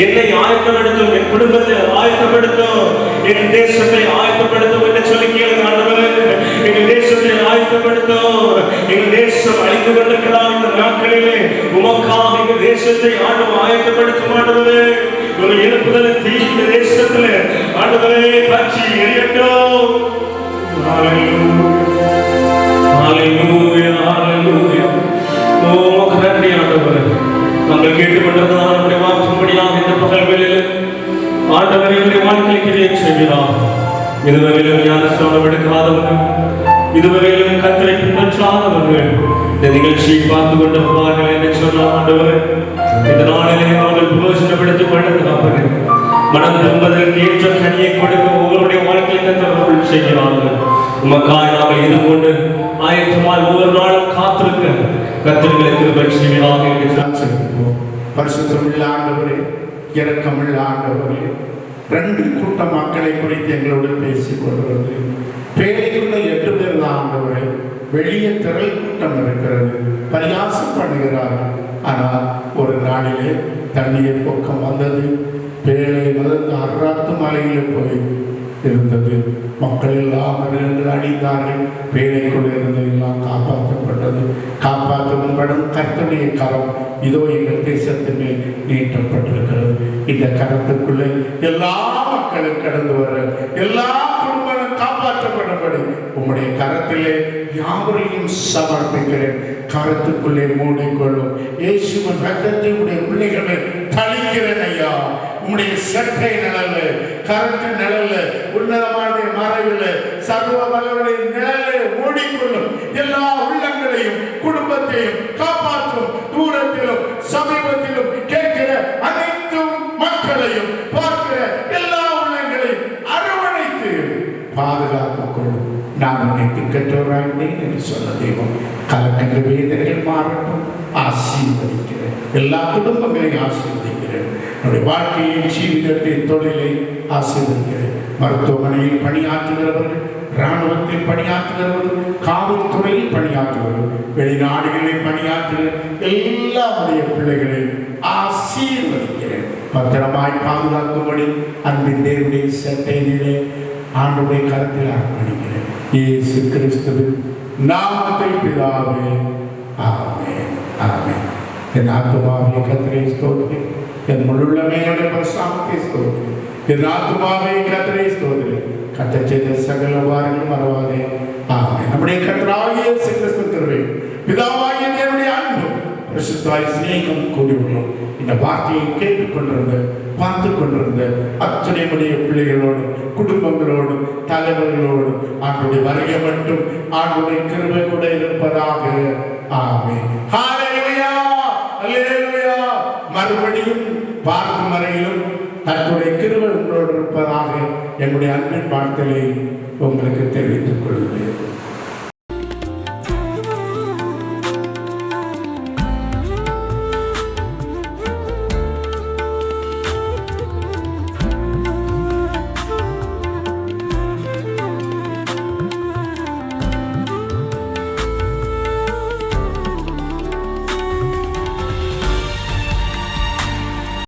என்னை ஆயத்தப்படுத்தும், என் குடும்பத்தை ஆயத்தப்படுத்தும், என் தேசத்தை ஆயத்தப்படுத்தும் என்று சொல்லி கேளுங்க ஆண்டவரே. எங்கள் தேசத்தை ஆயத்தப்படுத்தும். எங்கள் தேசம் அழிந்து கொண்டிருக்கிறார் இந்த நாட்களிலே. உமக்காக எங்கள் தேசத்தை ஆண்டவர் ஆயத்தப்படுத்தும் ஆண்டவரே. ஒரு எழுப்புதலை தீ இந்த தேசத்தில் ஆண்டவரே பற்றி எரியட்டும். நன்றி ஆண்டவரே. நாங்கள் கேட்டுக்கொண்டிருந்தால் நம்முடைய வாக்கும்படியாக இந்த பகல் வேளையில் ஆண்டவரை என்னுடைய வாழ்க்கைக்கு செய்கிறார். இதுவரையிலும் ஞானஸ்நானம் எடுக்காதவர்கள், இதுவரையிலும் கர்த்தரை பின்பற்றாதவர்கள் இந்த நிகழ்ச்சியை பார்த்து கொண்டிருப்பார்கள் என்று சொன்னால் ஆண்டவரே, இந்த நாளிலே அவர்கள் பிரயோஜனப்படுத்திக் கொண்டிருக்கிறார்கள். மனம் திரும்பதற்கு ஏற்ற கனியை கொடுக்க ஒவ்வொருடைய வாழ்க்கையை கர்த்தர் செய்கிறார்கள். உமக்காய் நாங்கள் இது கொண்டு ஆயத்தமாய் ஒவ்வொரு நாளும் காத்திருக்க கர்த்தர்களுக்கு பரிசுத்தமாக இருக்கிறோம். பரிசுத்தமுள்ள ஆண்டவரே, இரக்கமுள்ள ஆண்டவரே, 2 கூட்ட மக்களை குறித்து எங்களோடு பேசிக் கொண்டிருந்து பேழையுள்ள 8 பேர் தான் ஆண்டவரே. வெளியே திரள் கூட்டம் இருக்கிறது, பரியாசம் பண்ணுகிறார்கள். ஆனால் ஒரு நாளிலே தண்ணீர் பொக்கம் வந்தது. பேழை மதத்து அராத்து மலையில் போய் இருந்தது. மக்கள் எல்லாம் மிருகங்கள் அடித்தார்கள். பேழைக்குள் இருந்தது எல்லாம் காப்பாற்றப்பட்டது. காப்பாற்றப்படும் கர்த்தருடைய கரம் இதோ எங்கள் தேசத்தின் மேல் நீட்டப்பட்டிருக்கிறது. இந்த கரத்துக்குள்ளே எல்லா மக்களும் கடந்து வர, எல்லா குடும்பங்களும் காப்பாற்றப்படப்படும் உம்முடைய கரத்திலே யாவரையும் சமர்ப்பிக்கிறேன். கரத்துக்குள்ளே மூடிக்கொள்ளும் இயேசுவின் ரத்தத்தை உடைய பிள்ளைகளை தளிக்கிறேன் ஐயா. உம்முடைய சட்டை நிழல்ல, கரத்து நிழல்ல, உன்னதமான மறைவில் சர்வ வல்லவருடைய நிழல்ல மூடிக்கொள்ளும். எல்லா உள்ளங்களையும் குடும்பத்தையும் காப்பாற்றும். தூரத்திலும் சமீபத்திலும் கேட்கிற அனைத்து மக்களையும் பார்க்கிற எல்லா உள்ளங்களையும் அரவணைத்து பாதுகாத்துக் கொள்ளும். நான் உன்னை திக்கற்றவராகினேன் என்று சொன்ன தெய்வம் கலக்கங்கள் வேதனைகள் மாறட்டும். ஆசீர்வதிக்கிறேன். எல்லா குடும்பங்களையும் ஆசீர்வதிக்கிறேன். என்னுடைய வாழ்க்கையை, ஜீவிதத்தை, தொழிலை ஆசீர்வதிக்கிறேன். மருத்துவமனையில் பணியாற்றுகிறவர்கள், இராணுவத்தில் பணியாற்றுகிறவர்கள், காவல்துறையில் பணியாற்றுகிறவர்கள், வெளிநாடுகளில் பணியாற்றுகிற எல்லாருடைய பிள்ளைகளையும் ஆசீர்வதிக்கிறேன். பத்திரமாய் பாதுகாக்கும்படி அன்பின் தேவனுடைய சட்டையிலே ஆண்டுடைய கருத்தில் அர்ப்பணிக்கிறேன். இயேசு கிறிஸ்துவின் நாமத்தில் பிதாவே, ஆமென், ஆமென். என் ஆத்துமாவே கர்த்தரை ஸ்தோத்திரி, என் முழுள்ளமே பரிசுத்தத்தை ஸ்தோத்திரி. என் ஆத்துமாவே கர்த்தரை ஸ்தோத்திரி, கர்த்தர் செய்த சகல உபகாரங்களும் மறவாதே. ஆமென். நம்முடைய கர்த்தராகிய இயேசு கிறிஸ்துவின் கிருபை, பிதாவாகிய தேவனுடைய அன்பு, பரிசுத்தாய் சிநேகம் கூடி உள்ளோம். இந்த வார்த்தையை கேட்டுக்கொண்டிருந்த, பார்த்து கொண்டிருந்த அத்தனை பிள்ளைகளோடு, குடும்பங்களோடு, தலைவர்களோடு ஆண்டுடைய வருகை மட்டும் ஆண்டுடைய கிருபை கூட இருப்பதாக. ஆமென். ஹல்லேலூயா, ஹல்லேலூயா. மறுபடியும் பார்க்கும் வரையிலும் தன்னுடைய கிருபை உங்களோடு இருப்பதாக என்னுடைய அன்பின் வார்த்தையை உங்களுக்கு தெரிவித்துக் கொள்கிறேன்.